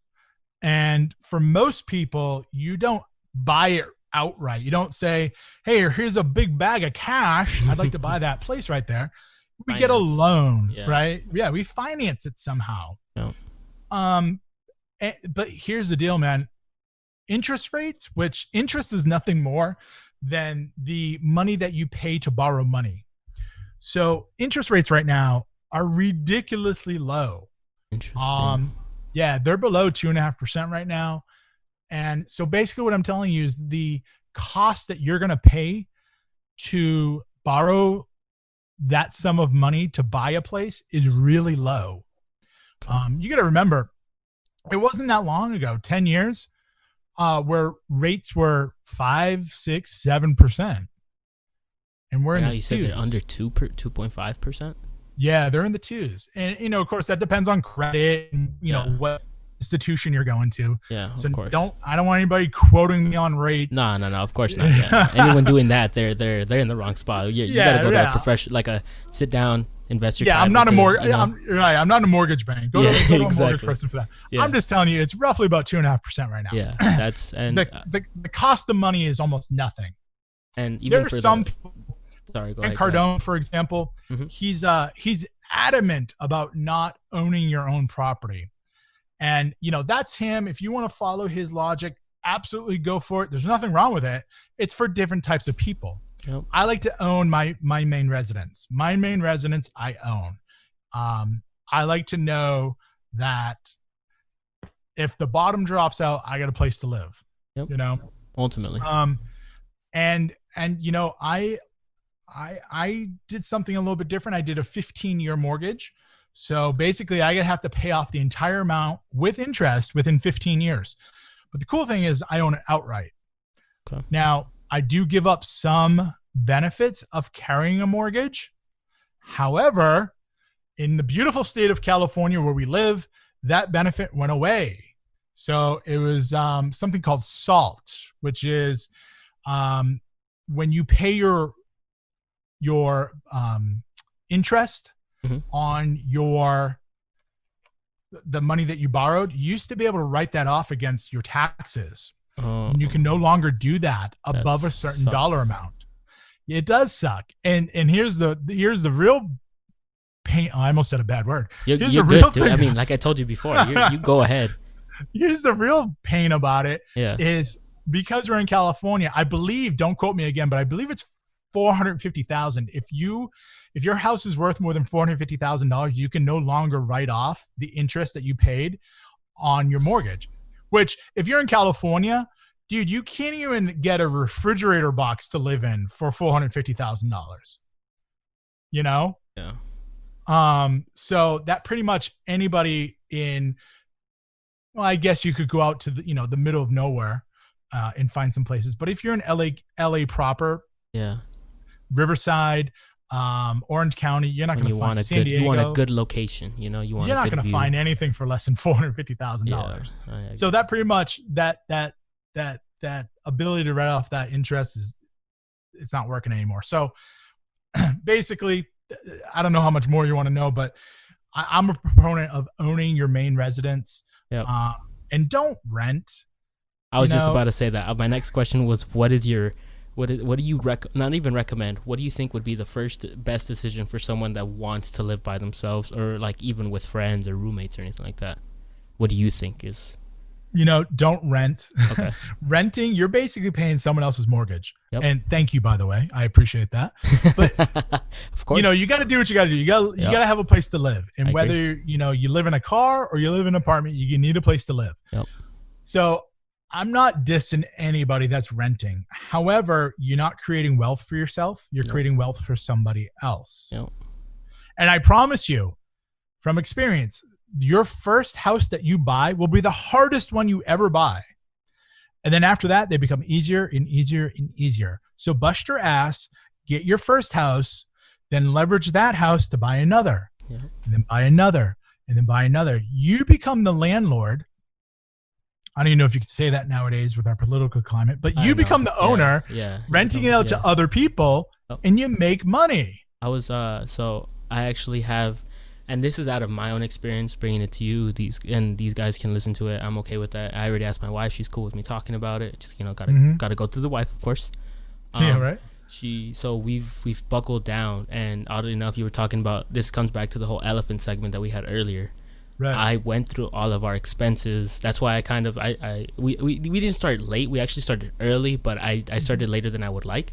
And for most people, you don't buy it outright. You don't say, hey, here's a big bag of cash. I'd like to buy that place right there. We get a loan, right? Yeah, we finance it somehow. Yeah. But here's the deal, man. Interest rates, which interest is nothing more than the money that you pay to borrow money. So interest rates right now are ridiculously low. Interesting. Yeah, they're below 2.5% right now. And so basically what I'm telling you is the cost that you're going to pay to borrow that sum of money to buy a place is really low. You got to remember, it wasn't that long ago, 10 years, where rates were 5, 6, 7%. And we're in the you said they're under 2.5%? Yeah, they're in the twos. And, of course, that depends on credit and, what institution you're going to. Yeah, so of course. I don't want anybody quoting me on rates. No, of course not. Yeah. Anyone doing that, they're in the wrong spot. You got to go to a professional, like a sit down, invest your time. I'm not I'm not a mortgage bank. Go to a mortgage person for that. Yeah. I'm just telling you, it's roughly about 2.5% right now. Yeah, that's and the cost of money is almost nothing. And even there's some people. Sorry, go ahead. Cardone, for example, mm-hmm. he's adamant about not owning your own property. And, that's him. If you want to follow his logic, absolutely go for it. There's nothing wrong with it. It's for different types of people. Yep. I like to own my main residence. My main residence I own. I like to know that if the bottom drops out, I got a place to live. Yep. You know. Ultimately. And you know, I did something a little bit different. I did a 15-year mortgage. So basically I have to pay off the entire amount with interest within 15 years. But the cool thing is I own it outright. Okay. Now, I do give up some benefits of carrying a mortgage. However, in the beautiful state of California where we live, that benefit went away. So it was something called SALT, which is when you pay your interest on the money that you borrowed, you used to be able to write that off against your taxes. And you can no longer do that above a certain dollar amount. It does suck. And here's the real pain. Oh, I almost said a bad word. You're good, dude. I mean, like I told you before, you go ahead. Here's the real pain about it. Yeah. Is because we're in California, I believe, don't quote me again, but I believe it's $450,000. If your house is worth more than $450,000, you can no longer write off the interest that you paid on your mortgage. Which, if you're in California, dude, you can't even get a refrigerator box to live in for $450,000. You know? Yeah. So that pretty much anybody in, well, I guess you could go out to the middle of nowhere and find some places. But if you're in LA proper, yeah, Riverside, Orange County, you're not going to find San Diego. You want a good location, you're not going to find anything for less than $450,000. Yeah, so that pretty much that ability to write off that interest it's not working anymore. So basically, I don't know how much more you want to know, but I'm a proponent of owning your main residence. Yep. And don't rent. I was just about to say that. My next question was, what do you not even recommend? What do you think would be the first best decision for someone that wants to live by themselves, or like even with friends or roommates or anything like that? What do you think is? Don't rent. Okay. Renting, you're basically paying someone else's mortgage. Yep. And thank you, by the way. I appreciate that. But of course, you got to do what you got to do. You got to have a place to live. And whether you live in a car or you live in an apartment, you need a place to live. Yep. So I'm not dissing anybody that's renting. However, you're not creating wealth for yourself. You're creating wealth for somebody else. Yep. And I promise you, from experience, your first house that you buy will be the hardest one you ever buy. And then after that, they become easier and easier and easier. So bust your ass, get your first house, then leverage that house to buy another, and then buy another, and then buy another. You become the landlord. I don't even know if you could say that nowadays with our political climate, but you become the owner, renting it out to other people, and you make money. I was, so I actually have, and this is out of my own experience, bringing it to you. These guys can listen to it. I'm okay with that. I already asked my wife; she's cool with me talking about it. Just gotta go through the wife, of course. Yeah, right. So we've buckled down, and oddly enough, you were talking about, this comes back to the whole elephant segment that we had earlier. Right. I went through all of our expenses. That's why we didn't start late. We actually started early, but I started later than I would like.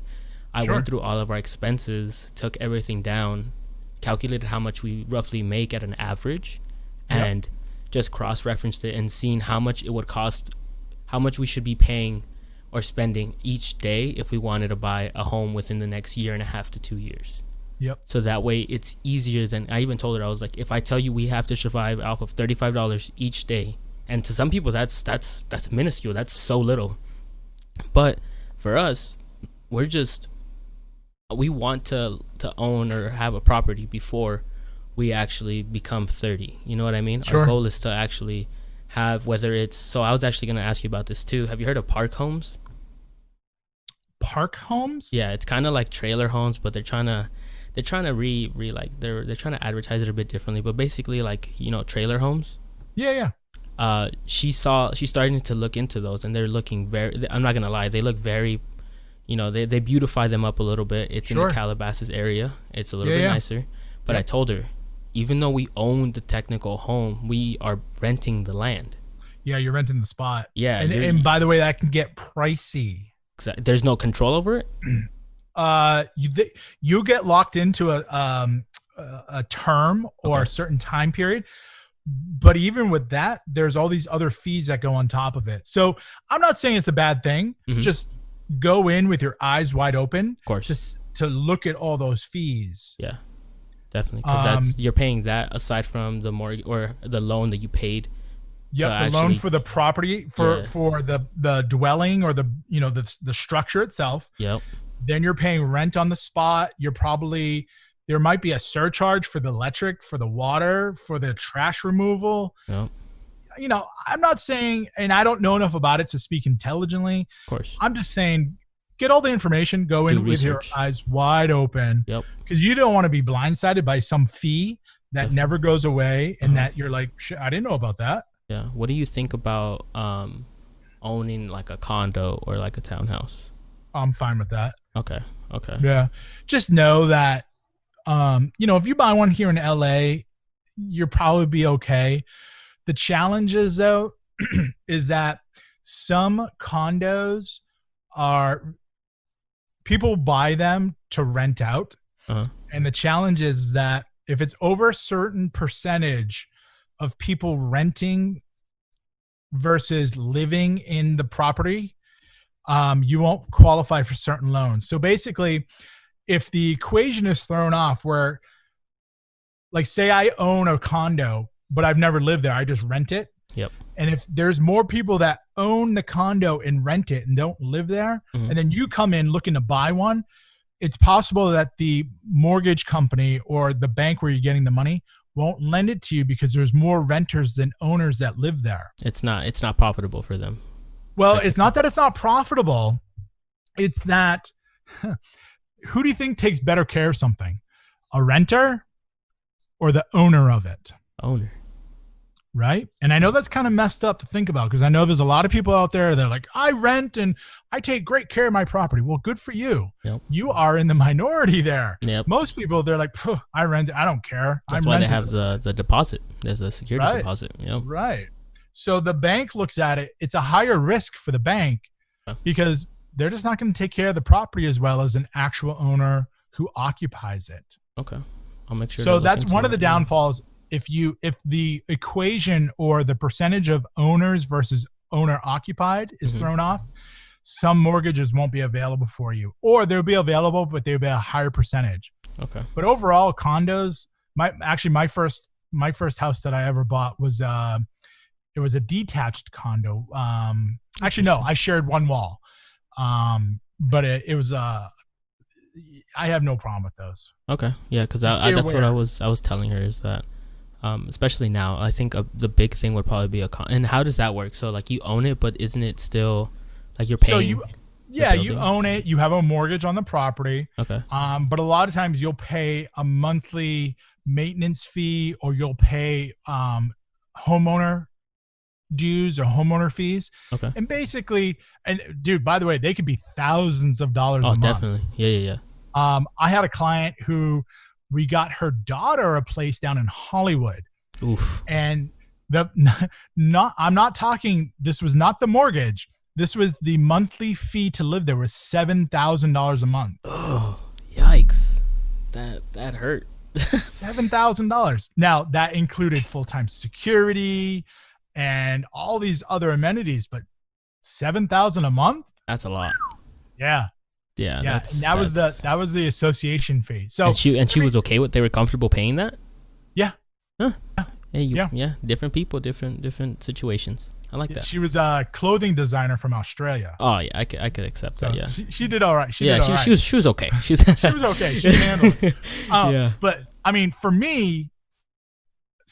I went through all of our expenses, took everything down, calculated how much we roughly make at an average, and just cross-referenced it and seen how much it would cost, how much we should be paying or spending each day if we wanted to buy a home within the next 1.5 to 2 years. Yep. So that way it's easier than, I even told her, I was like, if I tell you we have to survive off of $35 each day, and to some people that's minuscule, that's so little, but for us, we want to own or have a property before we actually become 30. You know what I mean? Sure. Our goal is to actually have, whether it's, so I was actually going to ask you about this too. Have you heard of park homes? Park homes? Yeah, it's kind of like trailer homes, but they're trying to they're trying to advertise it a bit differently, but basically like, trailer homes. Yeah. She's starting to look into those, and they're looking I'm not gonna lie, they look very, they beautify them up a little bit. It's in the Calabasas area. It's a little bit nicer. But I told her, even though we own the technical home, we are renting the land. Yeah, you're renting the spot. Yeah, and by the way, that can get pricey. There's no control over it. You get locked into a term or a certain time period. But even with that, there's all these other fees that go on top of it. So I'm not saying it's a bad thing. Just go in with your eyes wide open, Of course. to look at all those fees. Yeah, definitely. Because you're paying that aside from the mortgage or the loan that you paid. Yeah, the loan for the property, for the dwelling, or the structure itself. Yep. Then you're paying rent on the spot. There might be a surcharge for the electric, for the water, for the trash removal. Yep. I'm not saying, and I don't know enough about it to speak intelligently. Of course. I'm just saying, get all the information, go in with your eyes wide open. Yep. Because you don't want to be blindsided by some fee that never goes away, and that you're like, shit, I didn't know about that. Yeah. What do you think about owning like a condo or like a townhouse? I'm fine with that. Okay. Yeah. Just know that, if you buy one here in LA, you'll probably be okay. The challenge is, though, is that some condos people buy them to rent out. And the challenge is that if it's over a certain percentage of people renting versus living in the property, you won't qualify for certain loans. So basically, if the equation is thrown off where, like, say I own a condo, but I've never lived there, I just rent it. Yep. And if there's more people that own the condo and rent it and don't live there, and then you come in looking to buy one, it's possible that the mortgage company or the bank where you're getting the money won't lend it to you because there's more renters than owners that live there. It's not profitable for them. Well, it's not that it's not profitable. It's that who do you think takes better care of something? A renter or the owner of it? Owner. Right? And I know that's kind of messed up to think about, because I know there's a lot of people out there that are like, I rent and I take great care of my property. Well, good for you. Yep. You are in the minority there. Yep. Most people, they're like, I rent it. I don't care. That's why they have the deposit. There's a security deposit. Yep. Right. So the bank looks at it. It's a higher risk for the bank because they're just not going to take care of the property as well as an actual owner who occupies it. Okay. I'll make sure. So that's one of the downfalls. If the equation or the percentage of owners versus owner occupied is thrown off, some mortgages won't be available for you, or they'll be available, but they'll be a higher percentage. Okay. But overall, condos, my first house that I ever bought was it was a detached condo. Actually, no, I shared one wall. But it was I have no problem with those. Okay. Yeah, because that's what I was telling her is that. Especially now, I think the big thing would probably be and how does that work? So like you own it, but isn't it still like you're paying? So you own it. You have a mortgage on the property. Okay. But a lot of times you'll pay a monthly maintenance fee, or you'll pay homeowner dues or homeowner fees. Okay. And basically, and dude, by the way, they could be thousands of dollars a month. Oh, definitely. Yeah. I had a client who. We got her daughter a place down in Hollywood. Oof. And I'm not talking, this was not the mortgage. This was the monthly fee to live there was $7,000 a month. Oh, yikes. That hurt. $7,000. Now that included full-time security and all these other amenities, but $7,000 a month? That's a lot. Yeah. Yeah, and that was the association fee. So and she was okay with, they were comfortable paying that. Yeah. Huh. Yeah. Different people, different situations. I like that. She was a clothing designer from Australia. Oh yeah, I could accept that. Yeah, she did all right. She was okay. She was okay. She handled it. Yeah. But I mean, for me,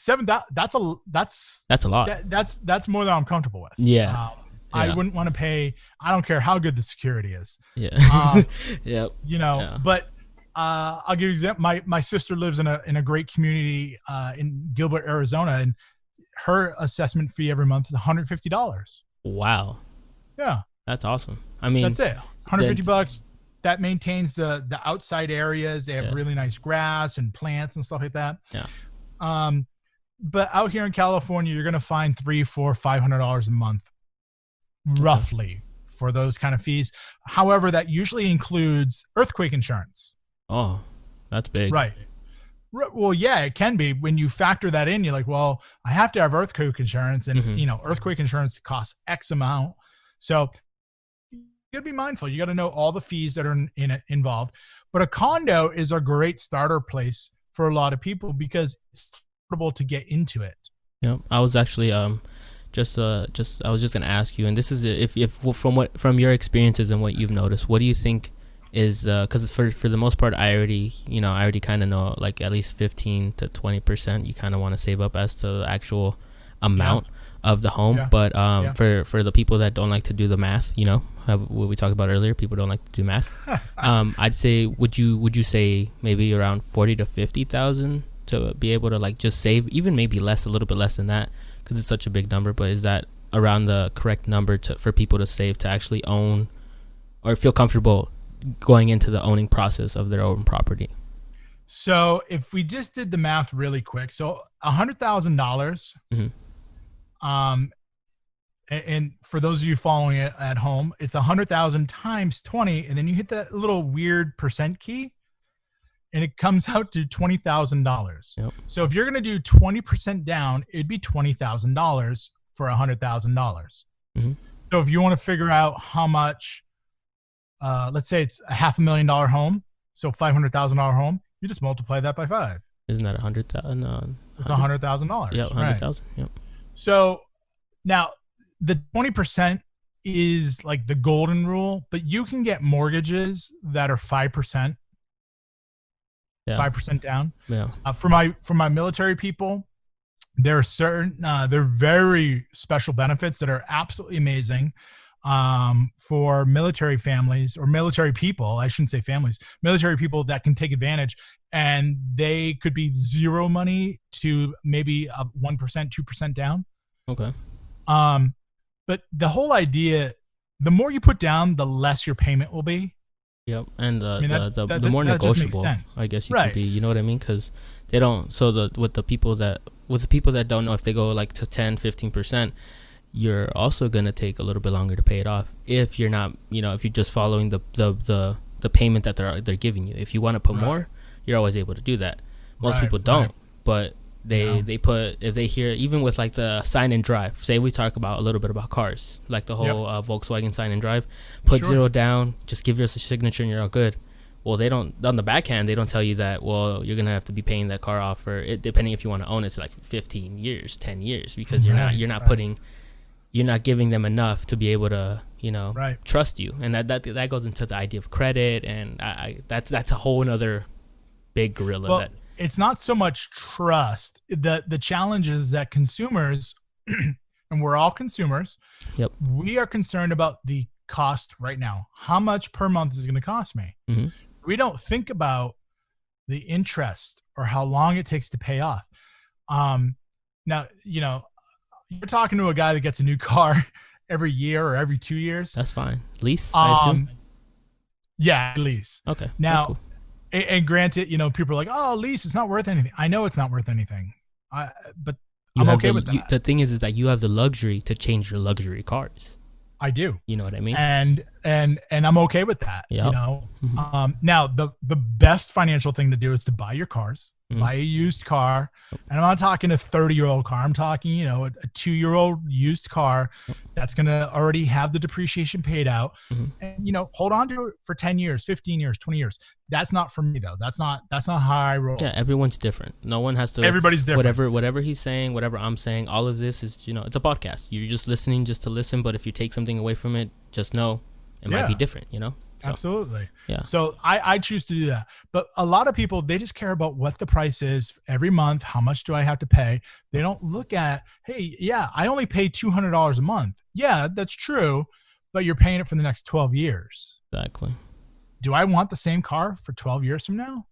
that's a lot. That's more than I'm comfortable with. Yeah. I wouldn't want to pay. I don't care how good the security is. Yeah. Yep. But I'll give you an example. My sister lives in a great community in Gilbert, Arizona, and her assessment fee every month is $150. Wow. Yeah. That's awesome. I mean, that's it. $150. That maintains the outside areas. They have really nice grass and plants and stuff like that. Yeah. But out here in California, you're gonna find $300, $400, $500 a month. Roughly for those kind of fees. However, that usually includes earthquake insurance. Oh, that's big. Right. Well, yeah, it can be. When you factor that in, you're like, well, I have to have earthquake insurance, and earthquake insurance costs X amount. So you got to be mindful. You got to know all the fees that are involved. But a condo is a great starter place for a lot of people because it's affordable to get into it. Yeah, I was actually I was just gonna ask you, and this is if from your experiences and what you've noticed, what do you think is because for the most part I already kind of know, like at least 15 to 20% you kind of want to save up as to the actual amount of the home. But for the people that don't like to do the math, what we talked about earlier, people don't like to do math. I'd say would you say maybe around 40 to 50,000 to be able to like just save, even maybe less, a little bit less than that, because it's such a big number, but is that around the correct number for people to save to actually own or feel comfortable going into the owning process of their own property? So if we just did the math really quick, so $100,000, and for those of you following it at home, it's 100,000 times 20, and then you hit that little weird percent key, and it comes out to $20,000. Yep. So if you're going to do 20% down, it'd be $20,000 for $100,000. So if you want to figure out how much, let's say it's a $500,000 home, so $500,000 home, you just multiply that by 5. Isn't that 100,000? It's $100,000. Yeah, 100,000. Right. Yep. So now the 20% is like the golden rule, but you can get mortgages that are 5%. 5% down. Yeah. For my military people, there are certain there are very special benefits that are absolutely amazing for military families or military people. I shouldn't say families. Military people that can take advantage, and they could be zero money to maybe 1%, 2% down. Okay. But the whole idea, the more you put down, the less your payment will be. Yep, and the more negotiable, I guess you can be. You know what I mean? Because they don't. So with the people that don't know, if they go like to 10-15%, you're also gonna take a little bit longer to pay it off. If you're not, if you're just following the payment that they're giving you. If you want to put more, you're always able to do that. Most people don't, but they put, if they hear, even with like the sign and drive, say we talk about a little bit about cars, like the whole Volkswagen sign and drive, put zero down, just give us a signature and you're all good. Well, they don't, on the backhand, they don't tell you that, well, you're going to have to be paying that car off for it, depending if you want to own it, to like 15 years, 10 years, because you're not giving them enough to be able to, trust you. And that goes into the idea of credit. And that's a whole nother big gorilla. It's not so much trust. The challenge is that consumers, and we're all consumers, we are concerned about the cost right now. How much per month is it going to cost me? We don't think about the interest or how long it takes to pay off. Now, you're talking to a guy that gets a new car every year or every 2 years. That's fine. Lease, I assume? Yeah, lease. Okay, now, that's cool. And granted, people are like, oh, lease, it's not worth anything. I know it's not worth anything. But I'm okay with that. The thing is that you have the luxury to change your luxury cars. I do. You know what I mean? And I'm okay with that. Yep. Now the best financial thing to do is to buy your cars, buy a used car. And I'm not talking a 30-year-old car. I'm talking, a 2-year-old used car that's going to already have the depreciation paid out. And, hold on to it for 10 years, 15 years, 20 years. That's not for me though. That's not how I roll. Yeah. Everyone's different. No one has to, everybody's different. Whatever he's saying, whatever I'm saying, all of this is, it's a podcast. You're just listening just to listen. But if you take something away from it, just know it might be different, So, absolutely. Yeah. So I choose to do that. But a lot of people, they just care about what the price is every month. How much do I have to pay? They don't look at, hey, yeah, I only pay $200 a month. Yeah, that's true. But you're paying it for the next 12 years. Exactly. Do I want the same car for 12 years from now?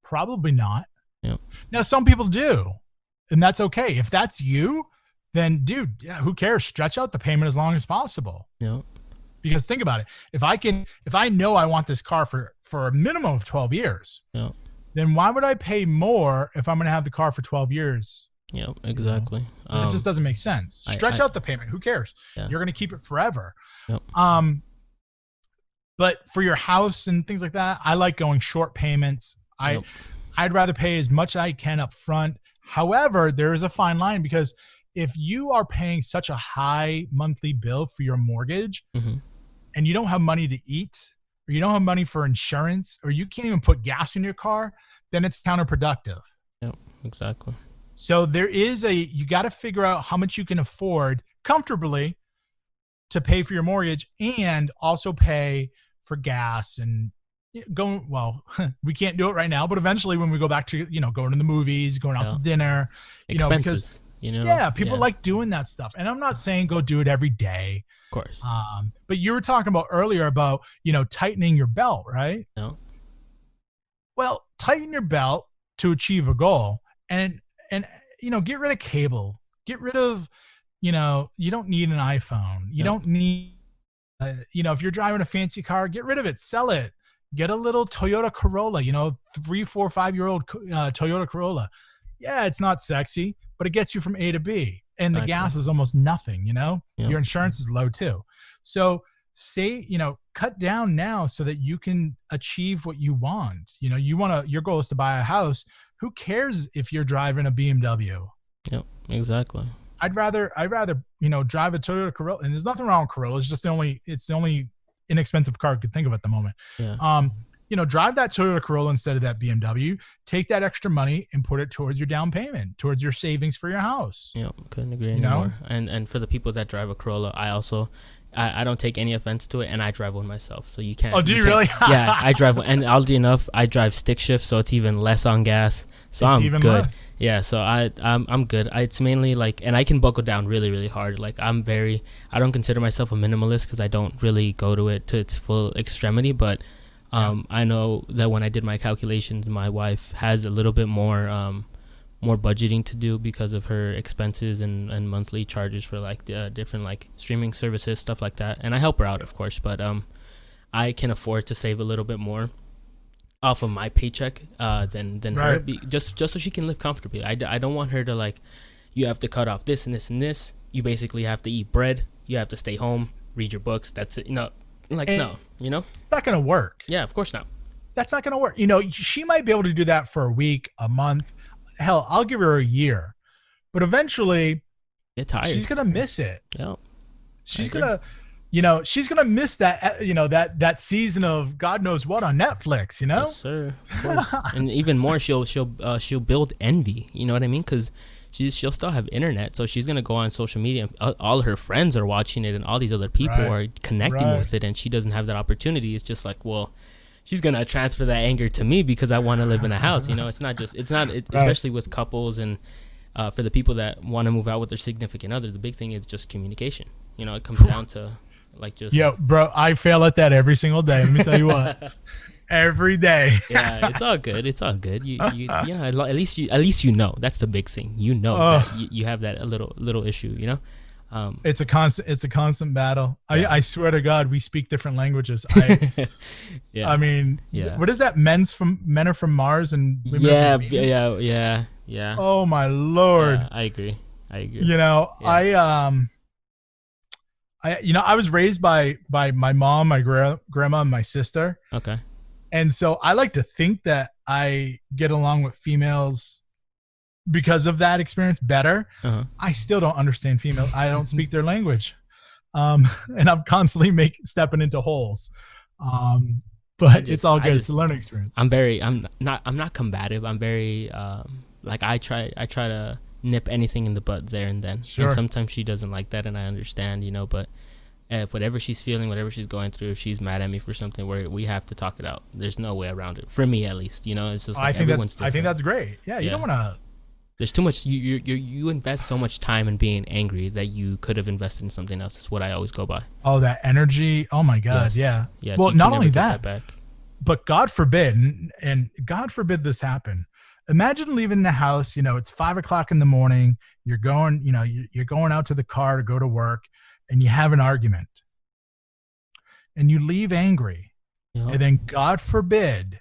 Probably not. Yep. Now, some people do. And that's okay. If that's you, then dude, yeah, who cares? Stretch out the payment as long as possible. Yep. Because think about it. If I know I want this car for a minimum of 12 years, then why would I pay more if I'm going to have the car for 12 years? Yeah, exactly. It just doesn't make sense. Stretch out the payment. Who cares? Yeah. You're going to keep it forever. Yep. But for your house and things like that, I like going short payments. Yep. I'd rather pay as much as I can up front. However, there is a fine line, because if you are paying such a high monthly bill for your mortgage and you don't have money to eat, or you don't have money for insurance, or you can't even put gas in your car, then it's counterproductive. Yep, exactly. So you got to figure out how much you can afford comfortably to pay for your mortgage, and also pay for gas and we can't do it right now, but eventually when we go back to, going to the movies, going out to dinner, expenses, because people like doing that stuff. And I'm not saying go do it every day. Of course. But you were talking about earlier about, tightening your belt, right? No. Well, tighten your belt to achieve a goal, and get rid of cable, get rid of, you don't need an iPhone. You don't need, if you're driving a fancy car, get rid of it, sell it, get a little Toyota Corolla, 3, 4, 5-year-old Toyota Corolla. Yeah, it's not sexy, but it gets you from A to B, and the gas is almost nothing. Your insurance is low too. So cut down now so that you can achieve what you want. Your goal is to buy a house. Who cares if you're driving a BMW? Yep, exactly. I'd rather drive a Toyota Corolla, and there's nothing wrong with Corolla. It's the only inexpensive car I could think of at the moment. Yeah. Drive that Toyota Corolla instead of that BMW. Take that extra money and put it towards your down payment, towards your savings for your house. Yeah, couldn't agree anymore. And for the people that drive a Corolla, I don't take any offense to it, and I drive one myself, so you can't. Oh, do you really? Yeah, I drive one, and oddly enough, I drive stick shift, so it's even less on gas. So I'm good. Less. Yeah, so I'm good. It's mainly and I can buckle down really, really hard. I don't consider myself a minimalist because I don't really go to it to its full extremity, but I know that when I did my calculations, my wife has a little bit more budgeting to do because of her expenses and monthly charges for the different streaming services, stuff like that. And I help her out, of course, but I can afford to save a little bit more off of my paycheck than her, just so she can live comfortably. I don't want her to you have to cut off this and this and this. You basically have to eat bread. You have to stay home, read your books. That's it. No. It's not gonna work. Yeah, of course not. That's not gonna work. She might be able to do that for a week, a month. Hell, I'll give her a year, but eventually get tired. She's gonna miss it. Yeah, she's gonna miss that. That season of God knows what on Netflix. Yes, sir. Of course. And even more, she'll build envy. You know what I mean? Because she'll still have internet, so she's gonna go on social media. All her friends are watching it, and all these other people are connecting with it, and she doesn't have that opportunity. It's just well. She's gonna transfer that anger to me because I want to live in a house. It's not especially with couples and for the people that want to move out with their significant other. The big thing is just communication. It comes down to Yo, bro, I fail at that every single day. Let me tell you what, every day. Yeah, it's all good. It's all good. At least you know. That's the big thing. That you have that little issue. It's a constant battle. Yeah. I swear to God, we speak different languages. Yeah. I mean, what is that? Men are from Mars and women are from Venus? Yeah. Oh my Lord. Yeah, I agree. I was raised by my mom, my grandma, and my sister. Okay. And so I like to think that I get along with females because of that experience better. I still don't understand females. I don't speak their language. And I'm constantly stepping into holes. But it's all good. It's a learning experience. I'm not combative. I'm very I try to nip anything in the bud there and then. Sure. And sometimes she doesn't like that, and I understand, but whatever she's feeling, whatever she's going through, if she's mad at me for something, we have to talk it out. There's no way around it. For me, at least, it's just everyone's different. I think that's great. Yeah, you don't want to. There's too much. You invest so much time in being angry that you could have invested in something else. That's what I always go by. Oh, that energy. Oh my God. Yes. Yeah. Well, not only that, but God forbid, and God forbid this happen. Imagine leaving the house. It's 5:00 in the morning. You're going. You're going out to the car to go to work, and you have an argument, and you leave angry, and then God forbid,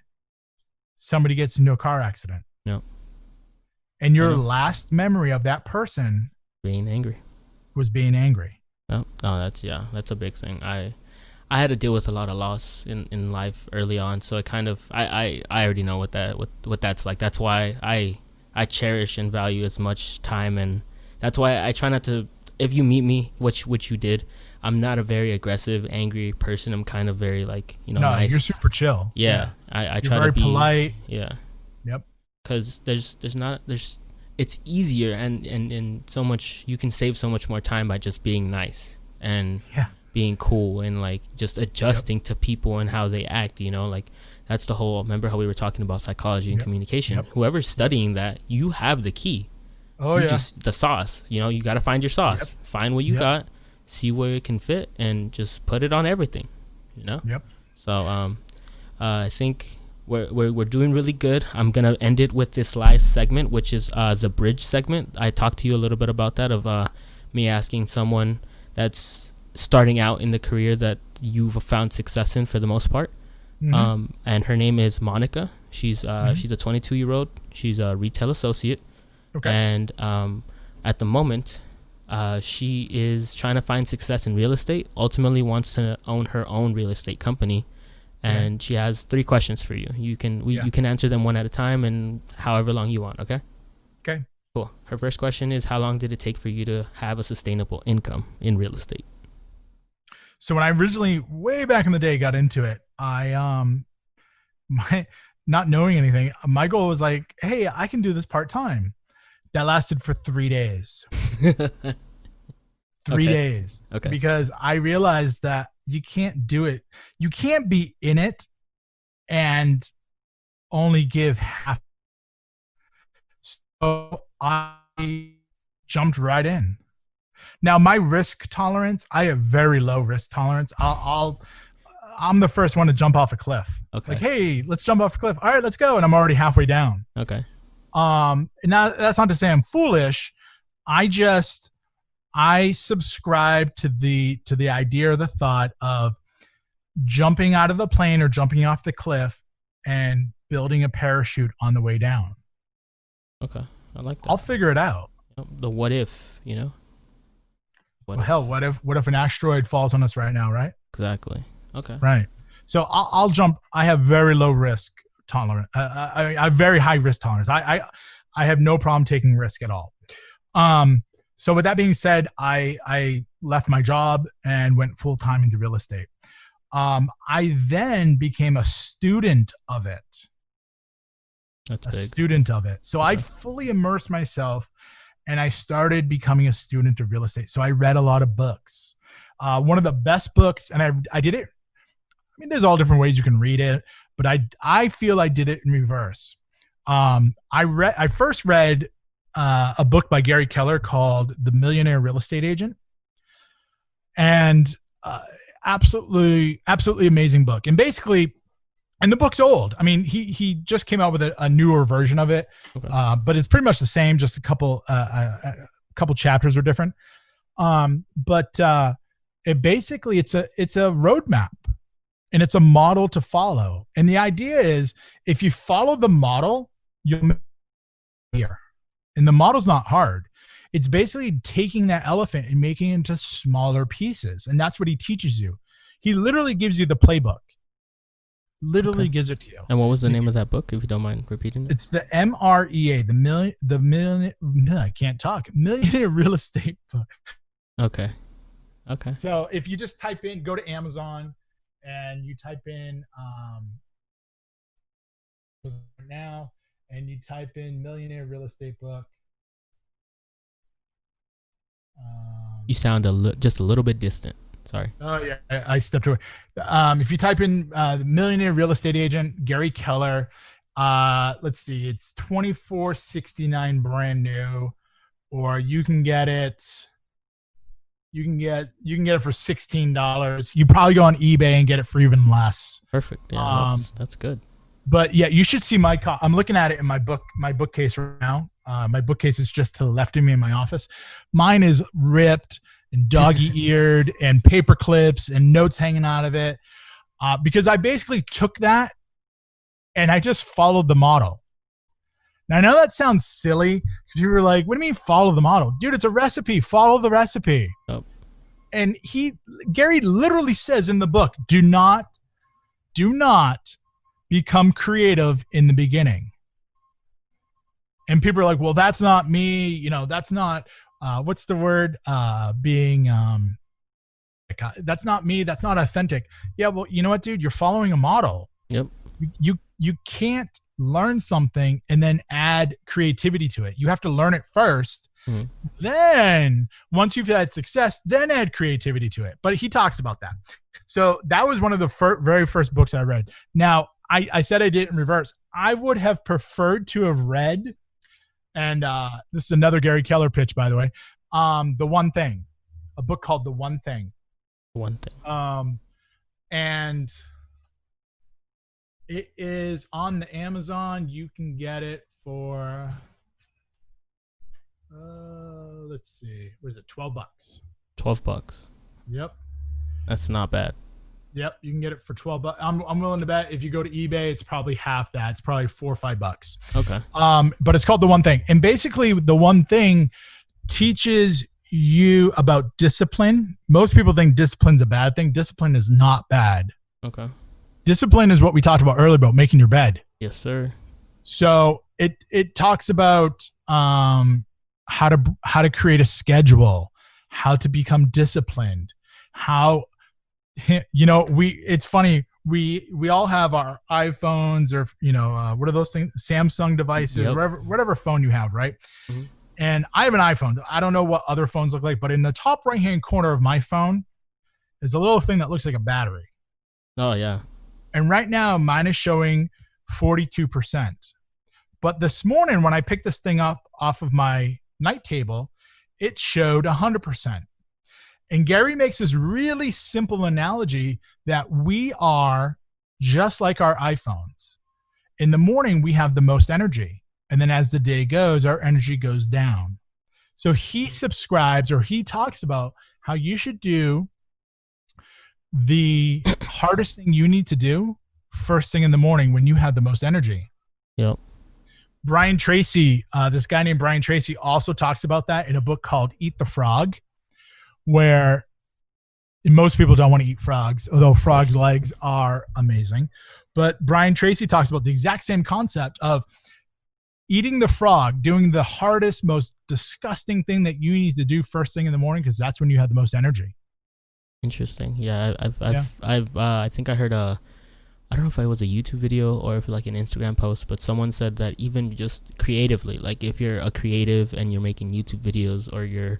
somebody gets into a car accident. Yep. And your last memory of that person being angry was being angry. Oh, that's a big thing. I had to deal with a lot of loss in life early on, so it kind of I already know what that's like. That's why I cherish and value as much time, and that's why I try not to. If you meet me, which you did, I'm not a very aggressive, angry person. I'm kind of very like No, nice. you're super chill. Yeah, I You're try very to be polite. Yeah, Yep. because there's it's easier and so much you can save so much more time by just being nice and Yeah. being cool and like just adjusting to people and how they act, like that's the whole. Remember how we were talking about psychology and communication? Whoever's studying that, you have the key. Oh, you just the sauce, you got to find your sauce. Find what you got, see where it can fit, and just put it on everything. So I think we're doing really good. I'm gonna end it with this last segment, which is the bridge segment. I talked to you a little bit about that, of me asking someone that's starting out in the career that you've found success in for the most part. And her name is Monica. She's she's a 22-year-old. She's a retail associate. Okay. And at the moment, she is trying to find success in real estate. Ultimately wants to own her own real estate company. And she has 3 questions for you. You can answer them one at a time and however long you want. Okay. Okay. Cool. Her first question is, how long did it take for you to have a sustainable income in real estate? So when I originally, way back in the day, got into it, my not knowing anything, my goal was like, hey, I can do this part-time. That lasted for 3 days. 3 days. Okay. Because I realized that you can't do it. You can't be in it and only give half. So I jumped right in. Now my risk tolerance, I have very low risk tolerance. I'm the first one to jump off a cliff. Okay. Like, hey, let's jump off a cliff. All right, let's go. And I'm already halfway down. Okay. Now that's not to say I'm foolish. I subscribe to the idea or the thought of jumping out of the plane or jumping off the cliff and building a parachute on the way down. Okay. I like that. I'll figure it out. The what if, Well, hell, what if an asteroid falls on us right now, right? Exactly. Okay. Right. So I'll jump. I have very low risk tolerance. I have very high risk tolerance. I have no problem taking risk at all. So with that being said, I left my job and went full time into real estate. I then became a student of it. That's big. Student of it. So I fully immersed myself and I started becoming a student of real estate. So I read a lot of books. One of the best books, and I did it. I mean, there's all different ways you can read it, but I feel I did it in reverse. I first read a book by Gary Keller called The Millionaire Real Estate Agent, and absolutely amazing book. And basically, and the book's old. I mean, he just came out with a newer version of it, but it's pretty much the same. Just a couple chapters are different. But it basically it's a roadmap. And it's a model to follow. And the idea is, if you follow the model, you'll make it here. And the model's not hard. It's basically taking that elephant and making it into smaller pieces. And that's what he teaches you. He literally gives you the playbook. Literally gives it to you. And what was the name of that book, if you don't mind repeating it? It's the MREA, I can't talk. Millionaire Real Estate Book. Okay. So if you just go to Amazon, and you type in now, and you type in Millionaire Real Estate Book. You sound just a little bit distant. Sorry. Oh yeah, I stepped away. If you type in Millionaire Real Estate Agent Gary Keller, let's see, it's $24.69 brand new, or you can get it. You can get it for $16. You probably go on eBay and get it for even less. Perfect. Yeah, that's good. But yeah, you should see I'm looking at it in my bookcase right now. My bookcase is just to the left of me in my office. Mine is ripped and doggy-eared and paper clips and notes hanging out of it, because I basically took that and I just followed the model. Now, I know that sounds silly because you were like, what do you mean follow the model? Dude, it's a recipe. Follow the recipe. Oh. And Gary literally says in the book, do not become creative in the beginning. And people are like, well, that's not me. You know, that's not, what's the word? That's not me. That's not authentic. Yeah. Well, you know what, dude, you're following a model. Yep. You can't learn something and then add creativity to it. You have to learn it first. Mm-hmm. Then once you've had success, then add creativity to it. But he talks about that. So that was one of the very first books I read. Now, I said I did it in reverse. I would have preferred to have read, and this is another Gary Keller pitch, by the way, The One Thing, a book called The One Thing. One Thing. And it is on the Amazon. You can get it for, let's see, what is it? $12. $12. Yep. That's not bad. Yep, you can get it for $12. I'm willing to bet if you go to eBay, it's probably half that. It's probably $4 or $5. Okay. But it's called The One Thing, and basically, The One Thing teaches you about discipline. Most people think discipline's a bad thing. Discipline is not bad. Okay. Discipline is what we talked about earlier about making your bed. Yes, sir. So it talks about how to create a schedule, how to become disciplined, how. You know, it's funny. We all have our iPhones or, you know, what are those things? Samsung devices, yep. whatever phone you have, right? Mm-hmm. And I have an iPhone. I don't know what other phones look like, but in the top right-hand corner of my phone is a little thing that looks like a battery. Oh, yeah. And right now mine is showing 42%. But this morning when I picked this thing up off of my night table, it showed 100%. And Gary makes this really simple analogy that we are just like our iPhones. In the morning, we have the most energy. And then as the day goes, our energy goes down. So he subscribes, or he talks about how you should do the hardest thing you need to do first thing in the morning when you have the most energy. Yep. Brian Tracy, this guy named Brian Tracy, also talks about that in a book called Eat the Frog, where most people don't want to eat frogs, although frogs' legs are amazing. But Brian Tracy talks about the exact same concept of eating the frog, doing the hardest, most disgusting thing that you need to do first thing in the morning, because that's when you have the most energy. Interesting. Yeah, I think I heard I don't know if it was a YouTube video or if like an Instagram post, but someone said that even just creatively, like if you're a creative and you're making YouTube videos or you're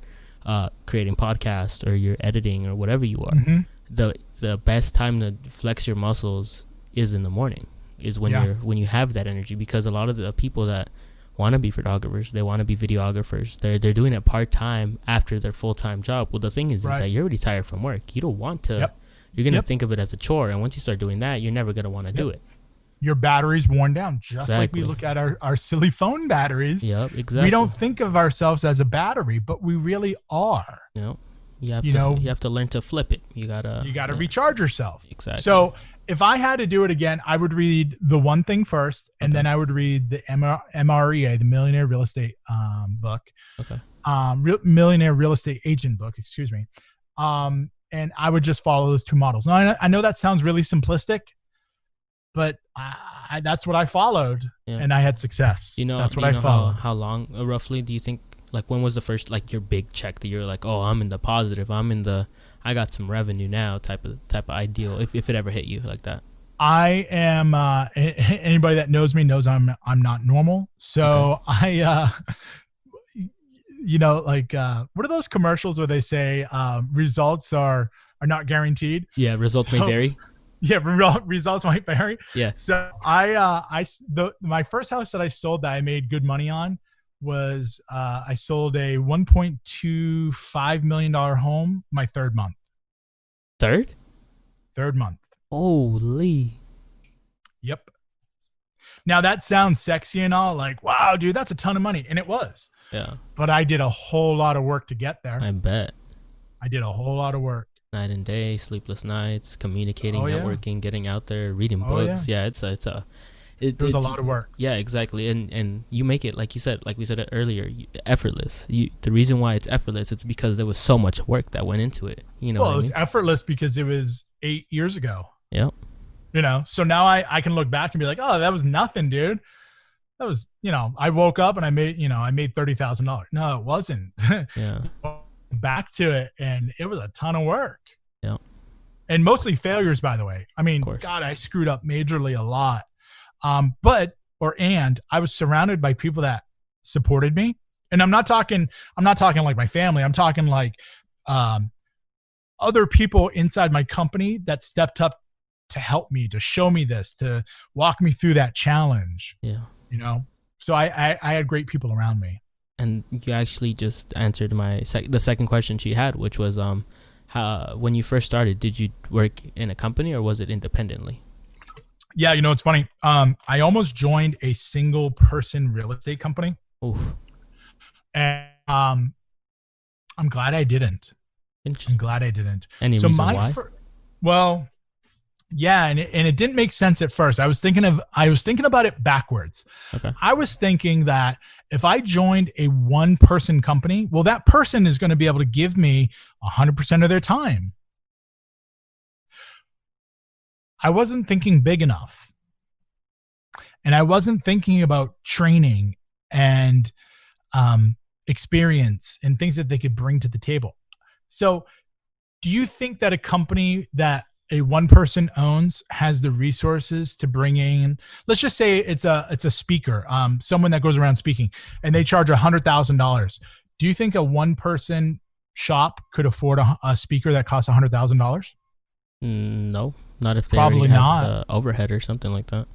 creating podcasts or you're editing or whatever you are, mm-hmm. the best time to flex your muscles is in the morning, is when you have that energy, because a lot of the people that want to be photographers, they want to be videographers, they're doing it part-time after their full-time job. Well, the thing is that you're already tired from work. You don't want to, you're going to think of it as a chore. And once you start doing that, you're never going to want to do it. Your battery's worn down, just like we look at our silly phone batteries. Yep, exactly. We don't think of ourselves as a battery, but we really are. Yep. You have to learn to flip it. You gotta recharge yourself. Exactly. So if I had to do it again, I would read The One Thing first, and then I would read the MREA, the Millionaire Real Estate book. Okay. Millionaire Real Estate Agent book, excuse me. And I would just follow those two models. Now, I know that sounds really simplistic, but that's what I followed, and I had success. That's what I followed. How long roughly do you think? Like, when was the first, like, your big check that you're like, oh, I'm in the positive, I got some revenue now type of ideal, if it ever hit you like that? I am. Anybody that knows me knows I'm not normal. So okay. What are those commercials where they say results are not guaranteed? Yeah, results may vary. Yeah, results might vary. Yeah. So my first house that I sold that I made good money on was I sold a $1.25 million home my third month. Third month. Holy. Yep. Now that sounds sexy and all, like, wow, dude, that's a ton of money. And it was. Yeah. But I did a whole lot of work to get there. I bet. I did a whole lot of work. Night and day, sleepless nights, communicating, networking, getting out there, reading books. Yeah, it's There was a lot of work. Yeah, exactly. And you make it, like you said, like we said it earlier, effortless. The reason why it's effortless, it's because there was so much work that went into it. You know, well, it was effortless because it was 8 years ago. Yep. You know, so now I can look back and be like, oh, that was nothing, dude. That was, you know, I woke up and I made $30,000. No, it wasn't. Yeah. Back to it, and it was a ton of work. Yeah. And mostly failures, by the way. I mean, God, I screwed up majorly a lot. But I was surrounded by people that supported me. And I'm not talking like my family. I'm talking like other people inside my company that stepped up to help me, to show me this, to walk me through that challenge. Yeah. You know, so I had great people around me. And you actually just answered the second question she had, which was how, when you first started, did you work in a company or was it independently? Yeah, you know, it's funny. I almost joined a single person real estate company. Oof. And I'm glad I didn't. Interesting. I'm glad I didn't. Any reason why? Well, yeah, and it didn't make sense at first. I was thinking about it backwards. Okay. I was thinking that if I joined a one-person company, well, that person is going to be able to give me 100% of their time. I wasn't thinking big enough. And I wasn't thinking about training and experience and things that they could bring to the table. So do you think that a company that a one person owns has the resources to bring in, let's just say it's a speaker, someone that goes around speaking, and they charge $100,000. Do you think a one person shop could afford a speaker that costs $100,000? No, not if they probably already not have the overhead or something like that.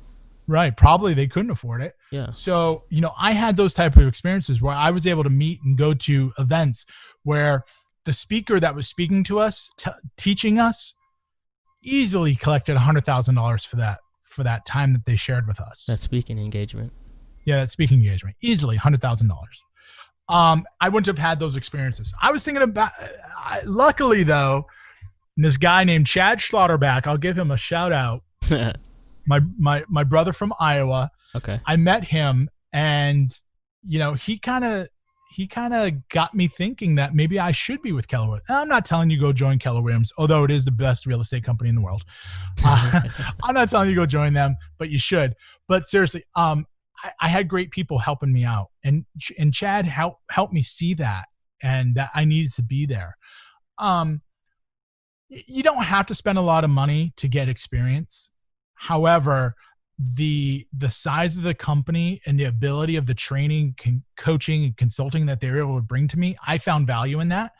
Right. Probably they couldn't afford it. Yeah. So, you know, I had those type of experiences where I was able to meet and go to events where the speaker that was speaking to us, teaching us, easily collected $100,000 for that time that they shared with us. That speaking engagement. Yeah, that speaking engagement, easily $100,000. I wouldn't have had those experiences. I was thinking about. Luckily, though, this guy named Chad Schlotterback, I'll give him a shout out. my brother from Iowa. Okay. I met him, and you know, he kind of got me thinking that maybe I should be with Keller Williams. I'm not telling you go join Keller Williams, although it is the best real estate company in the world. I'm not telling you go join them, but you should. But seriously, I had great people helping me out, and Chad helped me see that, and that I needed to be there. You don't have to spend a lot of money to get experience. However, the size of the company and the ability of the training, coaching, and consulting that they were able to bring to me, I found value in that.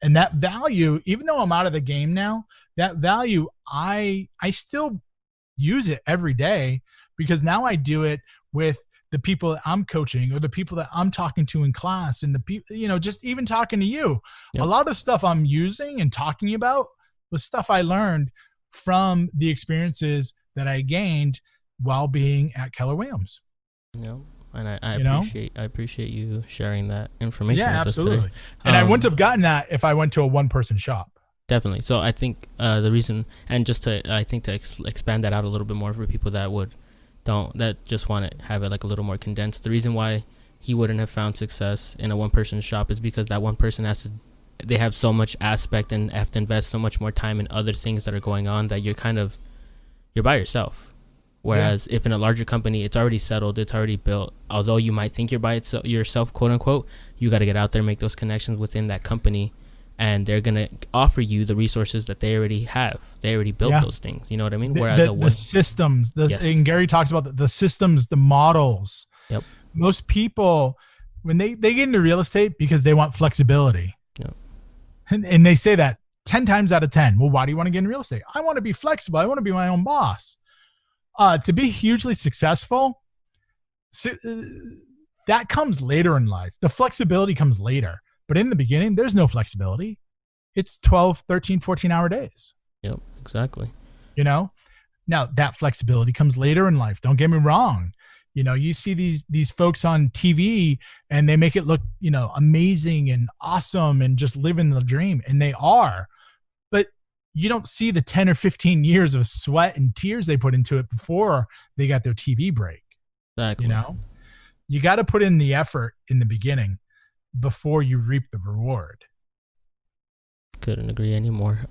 And that value, even though I'm out of the game now, that value, I still use it every day, because now I do it with the people that I'm coaching or the people that I'm talking to in class, and the people, you know, just even talking to you. Yep. A lot of stuff I'm using and talking about was stuff I learned from the experiences that I gained while being at Keller Williams. Yeah, and I appreciate you sharing that information with absolutely. us today. And I wouldn't have gotten that if I went to a one-person shop. Definitely. So I think the reason, and just to expand that out a little bit more for people that just want to have it like a little more condensed, the reason why he wouldn't have found success in a one-person shop is because that one person they have so much aspect and have to invest so much more time in other things that are going on that you're by yourself. Whereas if in a larger company, it's already settled, it's already built. Although you might think you're by yourself, quote unquote, you got to get out there, make those connections within that company, and they're going to offer you the resources that they already have. They already built those things. You know what I mean? Whereas the systems, and Gary talks about the systems, the models. Yep. Most people, when they get into real estate because they want flexibility. Yep. And they say that 10 times out of 10. Well, why do you want to get in real estate? I want to be flexible. I want to be my own boss. To be hugely successful, that comes later in life. The flexibility comes later. But in the beginning, there's no flexibility. It's 12, 13, 14-hour days. Yep, exactly. You know? Now, that flexibility comes later in life. Don't get me wrong. You know, you see these folks on TV and they make it look, you know, amazing and awesome and just living the dream. And they are. But you don't see the 10 or 15 years of sweat and tears they put into it before they got their TV break. Exactly. You know, you got to put in the effort in the beginning before you reap the reward. Couldn't agree anymore.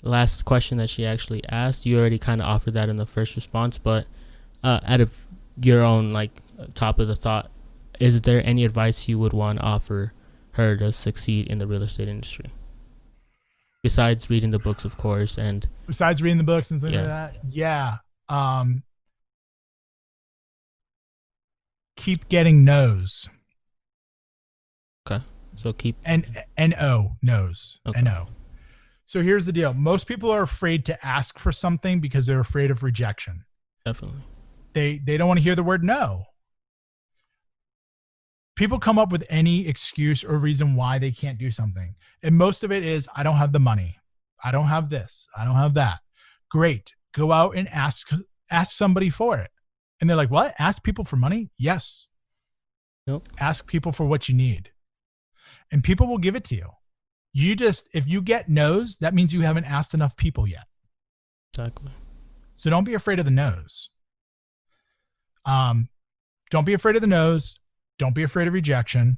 Last question that she actually asked, you already kind of offered that in the first response, but out of your own like top of the thought, is there any advice you would want to offer her to succeed in the real estate industry? Besides reading the books, of course, and besides reading the books and things like that, yeah. Keep getting no's. Okay, so keep no's. Okay. No. So here's the deal: most people are afraid to ask for something because they're afraid of rejection. Definitely. They don't want to hear the word no. People come up with any excuse or reason why they can't do something. And most of it is, I don't have the money. I don't have this. I don't have that. Great. Go out and ask somebody for it. And they're like, what? Ask people for money? Yes. Nope. Ask people for what you need. And people will give it to you. If you get no's, that means you haven't asked enough people yet. Exactly. So don't be afraid of the no's. Don't be afraid of the no's. Don't be afraid of rejection.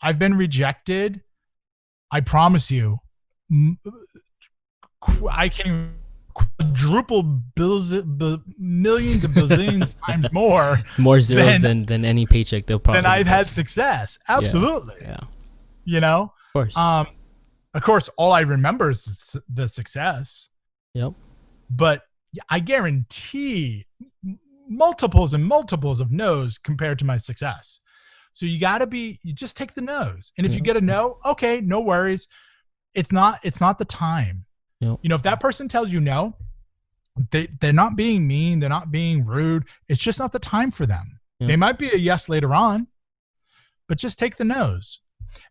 I've been rejected. I promise you, I can quadruple millions of bazillions times more zeros than any paycheck they'll probably. Than I've had success. Absolutely. Yeah. You know. Of course, all I remember is the success. Yep. But I guarantee multiples and multiples of no's compared to my success. So you just take the no's. And if you get a no, okay, no worries. It's not the time. Yep. You know, if that person tells you no, they're not being mean. They're not being rude. It's just not the time for them. Yep. They might be a yes later on, but just take the no's.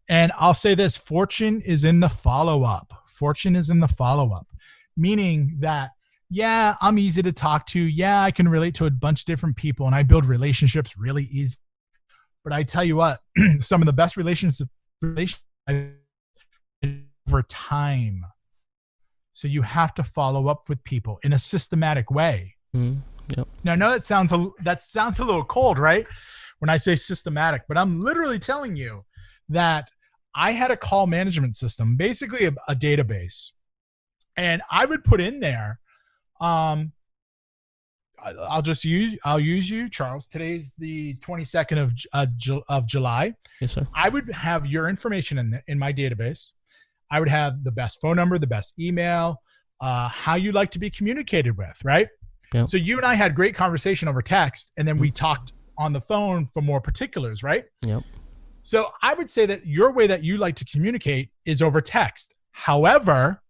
And I'll say this, fortune is in the follow-up. Fortune is in the follow-up, meaning that, yeah, I'm easy to talk to. Yeah, I can relate to a bunch of different people and I build relationships really easy. But I tell you what, some of the best relationships over time. So you have to follow up with people in a systematic way. Yep. Now, I know that sounds a little cold, right? When I say systematic, but I'm literally telling you that I had a call management system, basically a database, and I would put in there, I'll use you, Charles. Today's the 22nd of July. Yes, sir. I would have your information in my database. I would have the best phone number, the best email, how you like to be communicated with, right? Yep. So you and I had great conversation over text, and then we talked on the phone for more particulars, right? Yep. So I would say that your way that you like to communicate is over text. However,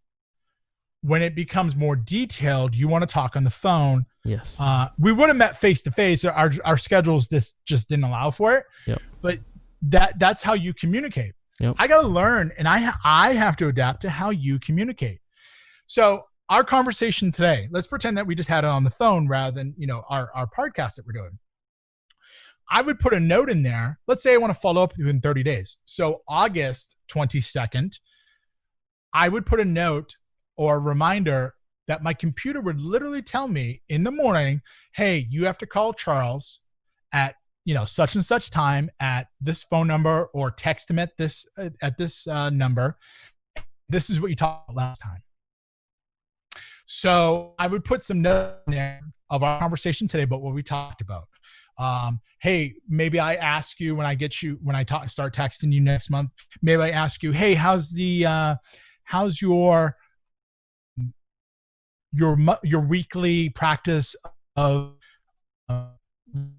when it becomes more detailed, you want to talk on the phone. Yes. We would have met face to face. Our schedules just didn't allow for it. Yep. But that's how you communicate. Yep. I got to learn, and I have to adapt to how you communicate. So our conversation today, let's pretend that we just had it on the phone rather than, our podcast that we're doing. I would put a note in there. Let's say I want to follow up within 30 days. So August 22nd, I would put a note or a reminder that my computer would literally tell me in the morning, hey, you have to call Charles at, such and such time at this phone number, or text him at this number. This is what you talked about last time. So I would put some notes in there of our conversation today about what we talked about. Hey, maybe I ask you when I start texting you next month, maybe I ask you, hey, how's your weekly practice of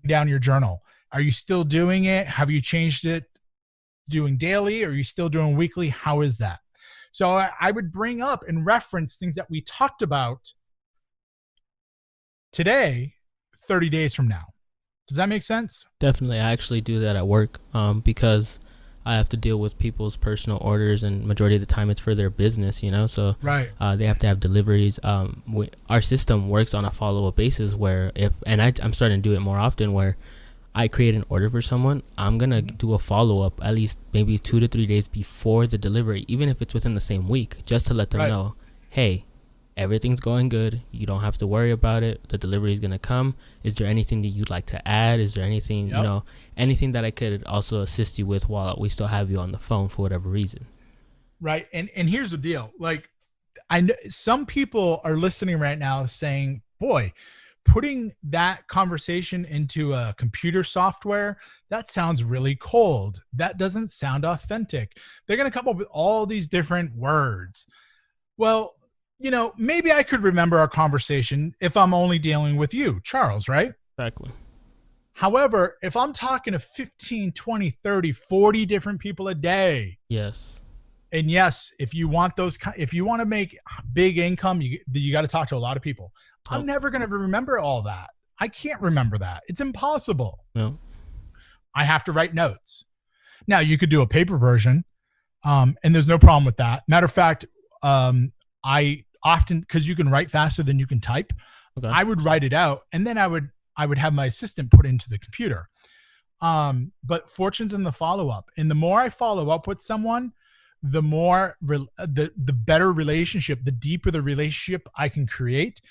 down your journal? Are you still doing it? Have you changed it doing daily? Or are you still doing weekly? How is that? So I would bring up and reference things that we talked about today, 30 days from now. Does that make sense? Definitely. I actually do that at work because I have to deal with people's personal orders, and majority of the time it's for their business, so right. They have to have deliveries. Our system works on a follow-up basis where I'm starting to do it more often, where I create an order for someone, I'm going to do a follow-up at least maybe 2 to 3 days before the delivery, even if it's within the same week, just to let them know, hey, everything's going good. You don't have to worry about it. The delivery is going to come. Is there anything that you'd like to add? Is there anything, Yep. anything that I could also assist you with while we still have you on the phone for whatever reason? Right. And here's the deal. Like, I know some people are listening right now saying, boy, putting that conversation into a computer software, that sounds really cold. That doesn't sound authentic. They're going to come up with all these different words. Well, maybe I could remember our conversation if I'm only dealing with you, Charles, right? Exactly. However, if I'm talking to 15, 20, 30, 40 different people a day, Yes. and yes, if you want to make big income, you got to talk to a lot of people. Yep. I'm never going to remember all that. I can't remember that. It's impossible. No. I have to write notes. Now you could do a paper version, and there's no problem with that. Matter of fact, I often, because you can write faster than you can type, Okay. I would write it out, and then I would have my assistant put into the computer. But fortune's in the follow-up, and the more I follow up with someone, the more the better relationship, the deeper the relationship I can create,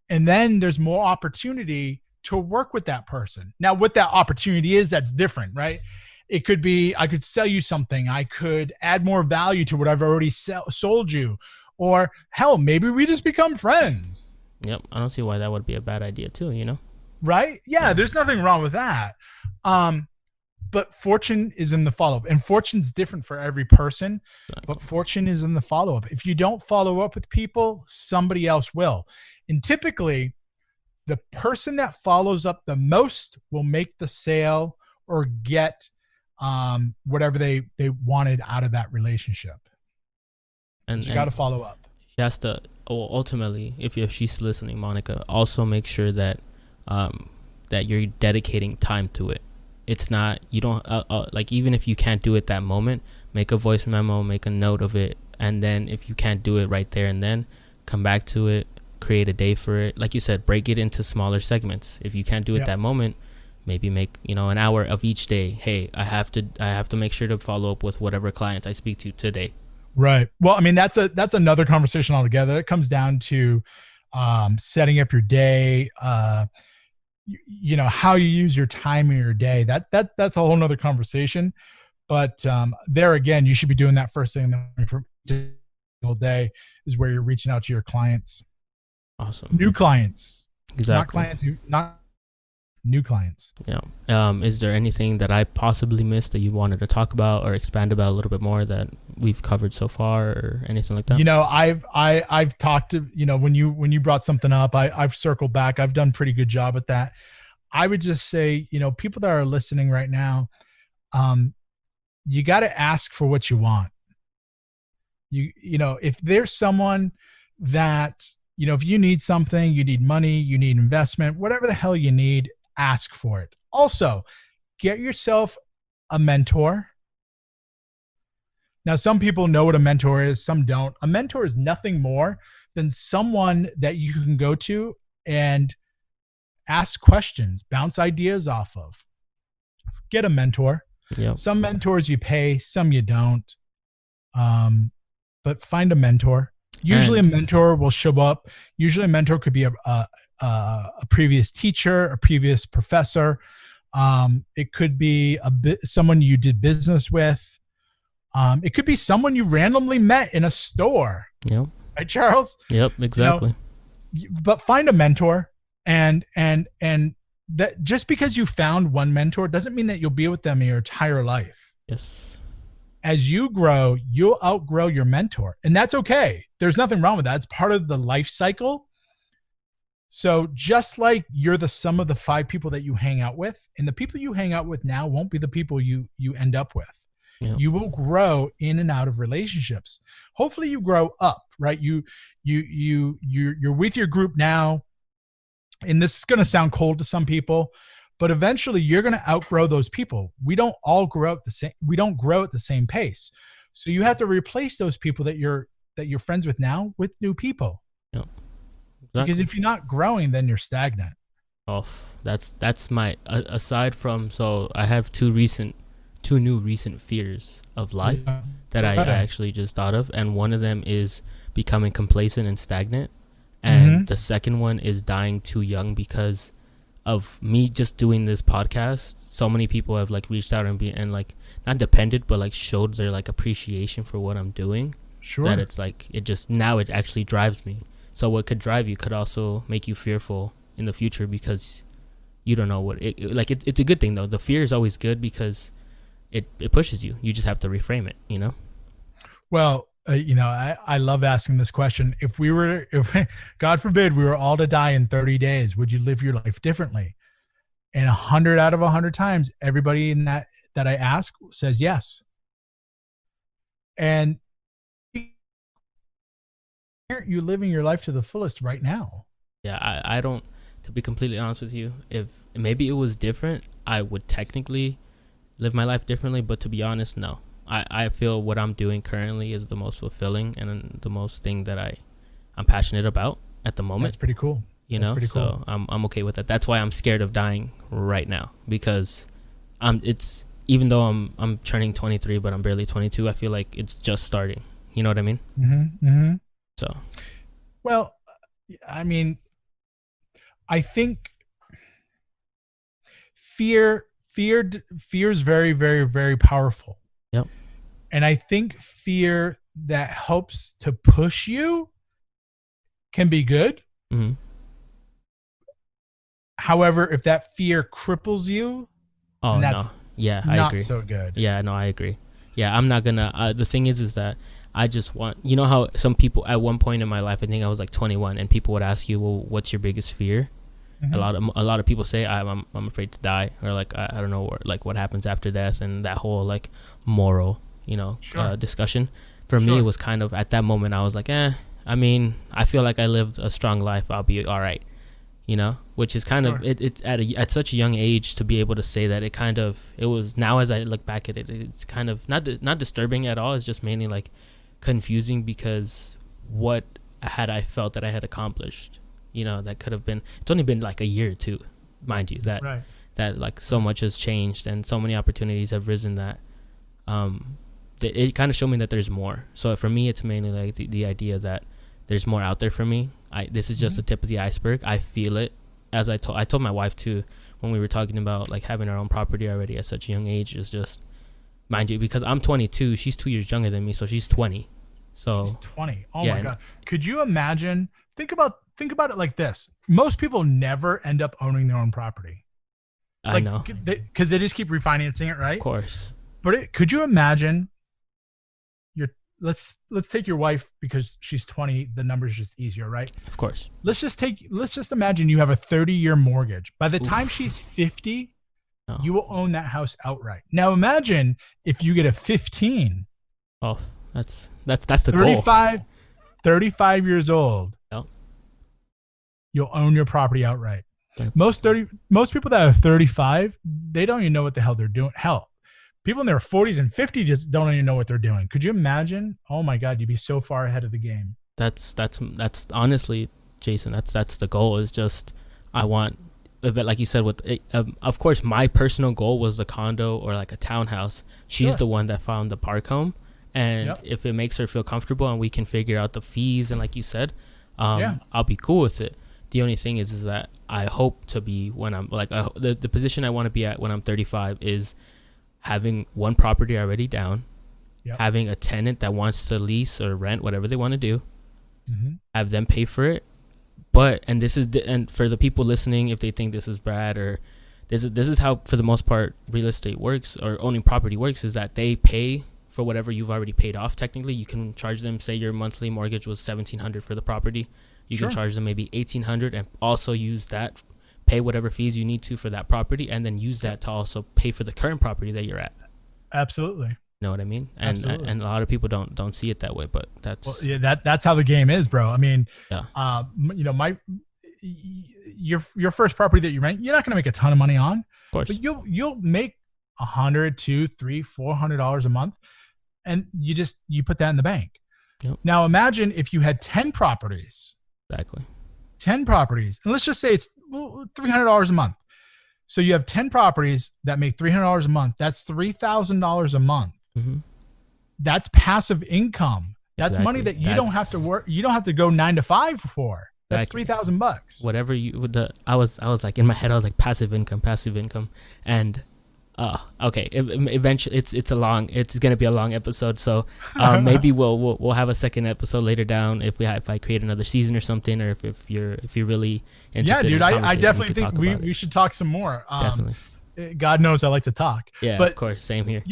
and then there's more opportunity to work with that person. Now, what that opportunity is, that's different, right? It could be I could sell you something, I could add more value to what I've already sold you, or hell, maybe we just become friends. Yep. I don't see why that would be a bad idea too. Right? Yeah, there's nothing wrong with that. But fortune is in the follow-up, and fortune's different for every person, but fortune is in the follow-up. If you don't follow up with people, somebody else will. And typically, the person that follows up the most will make the sale or get whatever they wanted out of that relationship. And you got to follow up. She has to, ultimately, if she's listening, Monica, also make sure that that you're dedicating time to it. It's not, you don't, like, even if you can't do it that moment, make a voice memo, make a note of it. And then if you can't do it right there and then, come back to it, create a day for it. Like you said, break it into smaller segments. If you can't do it that moment, maybe make, an hour of each day. Hey, I have to make sure to follow up with whatever clients I speak to today. Right. Well, I mean, that's another conversation altogether. It comes down to setting up your day, how you use your time in your day. That's a whole nother conversation. But there again, you should be doing that first thing for single day is where you're reaching out to your clients. Awesome. New clients. Exactly. Not new clients. Yeah. Is there anything that I possibly missed that you wanted to talk about or expand about a little bit more that we've covered so far, or anything like that? I've talked to, when you brought something up, I've circled back. I've done a pretty good job at that. I would just say, people that are listening right now, you got to ask for what you want. If there's someone that, if you need something, you need money, you need investment, whatever the hell you need, ask for it. Also, get yourself a mentor. Now, some people know what a mentor is, some don't. A mentor is nothing more than someone that you can go to and ask questions, bounce ideas off of. Get a mentor. Yep. Some mentors you pay, some you don't. But find a mentor. Usually a mentor will show up. Usually a mentor could be a previous teacher, a previous professor. It could be someone you did business with. It could be someone you randomly met in a store. Yep. Right, Charles? Yep, exactly. But find a mentor, and that just because you found one mentor doesn't mean that you'll be with them your entire life. Yes. As you grow, you'll outgrow your mentor, and that's okay. There's nothing wrong with that. It's part of the life cycle. So just like you're the sum of the 5 people that you hang out with, and the people you hang out with now won't be the people you end up with. Yep. You will grow in and out of relationships. Hopefully you grow up, right? You're with your group now, and this is going to sound cold to some people, but eventually you're going to outgrow those people. We don't all grow up the same. We don't grow at the same pace. So you have to replace those people that you're friends with now with new people. Yep. Exactly. Because if you're not growing, then you're stagnant. Oh, that's my aside from, so I have two recent two new recent fears of life Yeah. that I Got it. actually just thought of, and one of them is becoming complacent and stagnant, Mm-hmm. and the second one is dying too young because of me just doing this podcast. So many people have like reached out and like not depended but like showed their like appreciation for what I'm doing, Sure. that it's like it just now it actually drives me. So what could drive you could also make you fearful in the future because you don't know what like it's a good thing though. The fear is always good because it pushes you. You just have to reframe it, you know? Well, I love asking this question. If God forbid, we were all to die in 30 days, would you live your life differently? And 100 out of 100 times, everybody in that I ask says yes. And aren't you living your life to the fullest right now? Yeah, I don't, to be completely honest with you, if maybe it was different, I would technically live my life differently, but to be honest, no. I feel what I'm doing currently is the most fulfilling and the most thing that I'm passionate about at the moment. That's pretty cool. You That's know, pretty so cool. I'm okay with that. That's why I'm scared of dying right now, because it's, even though I'm turning 23 but I'm barely 22, I feel like it's just starting. You know what I mean? Mm-hmm, mm-hmm. So Well, I mean, I think fear is very, very, very powerful. yep. And I think fear that helps to push you can be good. Mm-hmm. However, if that fear cripples you, Oh then no, that's yeah, I not agree. so good. Yeah, no, I agree. Yeah, I'm not gonna. The thing is that I just want, you know how some people at one point in my life, I think I was like 21, and people would ask you, well, what's your biggest fear? Mhm. A lot of people say I'm afraid to die, or like I don't know, or like what happens after death, and that whole like moral, Sure. discussion. For me, Sure. it was kind of at that moment I was like, I mean, I feel like I lived a strong life. I'll be all right, which is kind Sure. of it's at such a young age to be able to say that. It was, now as I look back at it, it's kind of not disturbing at all. It's just mainly like confusing, because what had I felt that I had accomplished, that could have been, it's only been like a year or two, mind you, Right. that like so much has changed and so many opportunities have risen that it kind of showed me that there's more. So for me, it's mainly like the idea that there's more out there for me. This is just the tip of the iceberg. I feel it. As I told my wife too, when we were talking about like having our own property already at such a young age, is just, mind you, because I'm 22, she's 2 years younger than me, so she's 20. So She's 20. Oh yeah, my God. Could you imagine? Think about it like this. Most people never end up owning their own property. I know, Because they just keep refinancing it, right? of course. But could you imagine let's take your wife, because she's 20, the number's just easier, right? Of course. Let's just imagine you have a 30-year mortgage. By the time she's 50, No. you will own that house outright. Now imagine if you get a 15, Oh, that's the goal. 35 years old, Yep. you'll own your property outright. That's- Most people that are 35, they don't even know what the hell they're doing. Hell, people in their 40s and 50s just don't even know what they're doing. Could you imagine? Oh my God, you'd be so far ahead of the game. That's honestly, Jason, that's the goal. Is just, I want, like you said, with of course my personal goal was the condo or like a townhouse. She's Sure. the one that found the park home, and Yep. if it makes her feel comfortable and we can figure out the fees, and like you said, Yeah. I'll be cool with it. The only thing is that I hope to be, when I'm like, the position I want to be at when I'm 35 is having one property already down, Yep. having a tenant that wants to lease or rent, whatever they want to do, Mm-hmm. have them pay for it. And this is and for the people listening, if they think this is bad, or this is how for the most part real estate works, or owning property works, is that they pay for whatever you've already paid off. Technically, you can charge them, say your monthly mortgage was $1,700 for the property, you Sure. can charge them maybe $1,800, and also use that, pay whatever fees you need to for that property, and then use that to also pay for the current property that you're at. Absolutely. You know what I mean? And Absolutely. and a lot of people don't see it that way, but that's Well, yeah, that's how the game is, bro. I mean, yeah. Your first property that you rent, you're not going to make a ton of money on, Of course. but you'll make $100, $200, $300, $400 a month, and you put that in the bank. Yep. Now imagine if you had 10 properties, Exactly. and let's just say it's $300 a month. So you have 10 properties that make $300 a month. That's $3,000 a month. Mm-hmm. That's passive income. That's Exactly. money that you don't have to work. You don't have to go 9 to 5 for. That's Exactly. $3,000. Whatever I was like in my head, I was like passive income, and okay. Eventually, it's gonna be a long episode. So maybe we'll have a second episode later down if I create another season or something, or if you're really interested. Yeah, dude, in I definitely think we should talk some more. Definitely. God knows I like to talk. Yeah, but, of course, same here.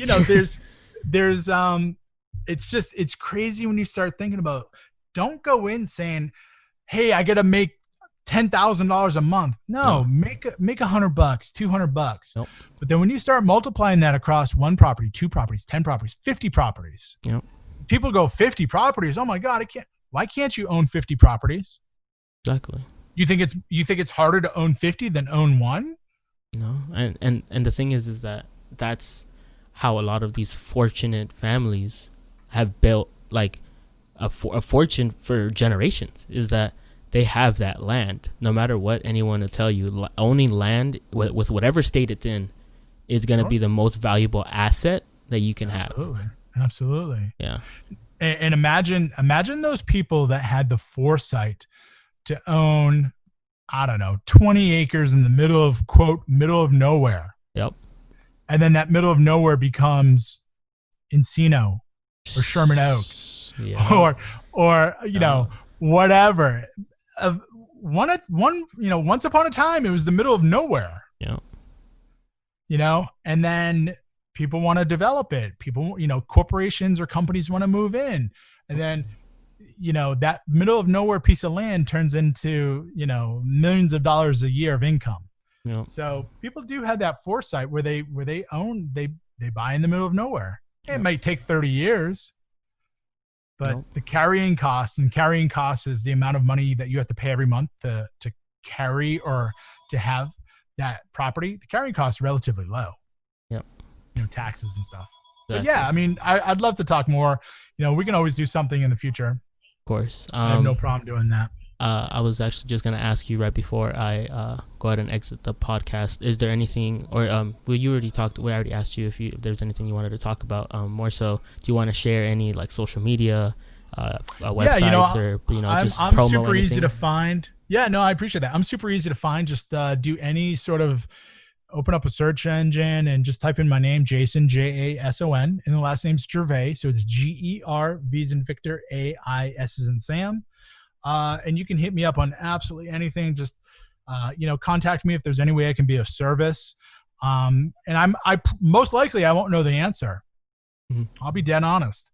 There's it's crazy when you start thinking about. Don't go in saying, "Hey, I got to make $10,000 a month." No, make $100, $200. Nope. But then when you start multiplying that across 1 property, 2 properties, 10 properties, 50 properties, yep. People go 50 properties. Oh my God, I can't. Why can't you own 50 properties? Exactly. You think it's harder to own 50 than own 1? No, and the thing is that that's how a lot of these fortunate families have built like a fortune for generations, is that they have that land. No matter what anyone will tell you, owning land with whatever state it's in is going to be the most valuable asset that you can have. Absolutely. Yeah. And imagine those people that had the foresight to own, I don't know, 20 acres in the middle of nowhere. Yep. And then that middle of nowhere becomes Encino or Sherman Oaks, or whatever. Once upon a time, it was the middle of nowhere. Yeah. And then people want to develop it. People, corporations or companies want to move in, and then, that middle of nowhere piece of land turns into, millions of dollars a year of income. Yeah. So people do have that foresight where they buy in the middle of nowhere. It might take 30 years, but the carrying costs is the amount of money that you have to pay every month to carry or to have that property. The carrying cost is relatively low. Yep. Taxes and stuff. Exactly. But yeah, I mean, I'd love to talk more. We can always do something in the future. Of course. I have no problem doing that. I was actually just going to ask you right before I go ahead and exit the podcast. Is there anything, or we already asked you if there's anything you wanted to talk about. More so, do you want to share any like social media, websites, or just I'm promo super anything? Easy to find. Yeah, no, I appreciate that. I'm super easy to find. Just do any sort of open up a search engine and just type in my name, Jason, Jason, and the last name's Gervais. So it's Ger, V as in Victor, AIS as in Sam. And you can hit me up on absolutely anything. Just, contact me if there's any way I can be of service. And I most likely I won't know the answer. Mm-hmm. I'll be dead honest.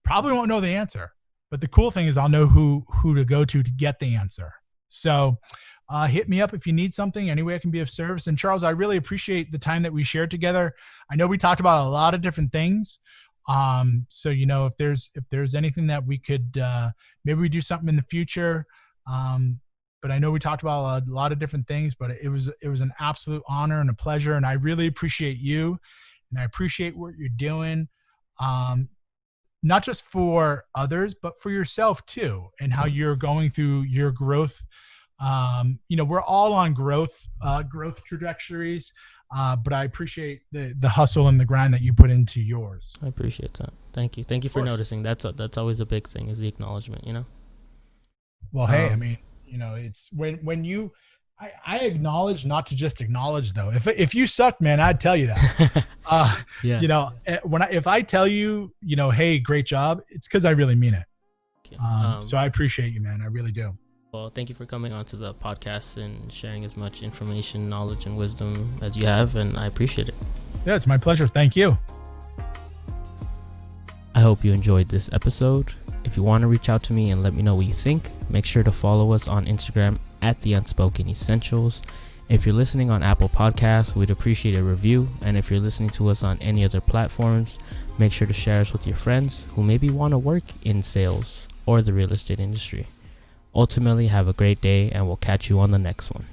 Probably won't know the answer, but the cool thing is I'll know who to go to get the answer. So, hit me up if you need something, any way I can be of service. And Charles, I really appreciate the time that we shared together. I know we talked about a lot of different things. So, if there's anything that we could, maybe we do something in the future. But I know we talked about a lot of different things, but it was an absolute honor and a pleasure. And I really appreciate you, and I appreciate what you're doing. Not just for others, but for yourself too, and how you're going through your growth. We're all on growth trajectories. But I appreciate the hustle and the grind that you put into yours. I appreciate that. Thank you. Thank you for noticing. That's always a big thing, is the acknowledgement, Well, hey, I mean, it's when you, I acknowledge, not to just acknowledge though. If you suck, man, I'd tell you that. Yeah. If I tell you, hey, great job, it's because I really mean it. Okay. So I appreciate you, man. I really do. Well, thank you for coming onto the podcast and sharing as much information, knowledge, and wisdom as you have, and I appreciate it. Yeah, it's my pleasure. Thank you. I hope you enjoyed this episode. If you want to reach out to me and let me know what you think, make sure to follow us on Instagram at The Unspoken Essentials. If you're listening on Apple Podcasts, we'd appreciate a review. And if you're listening to us on any other platforms, make sure to share us with your friends who maybe want to work in sales or the real estate industry. Ultimately, have a great day, and we'll catch you on the next one.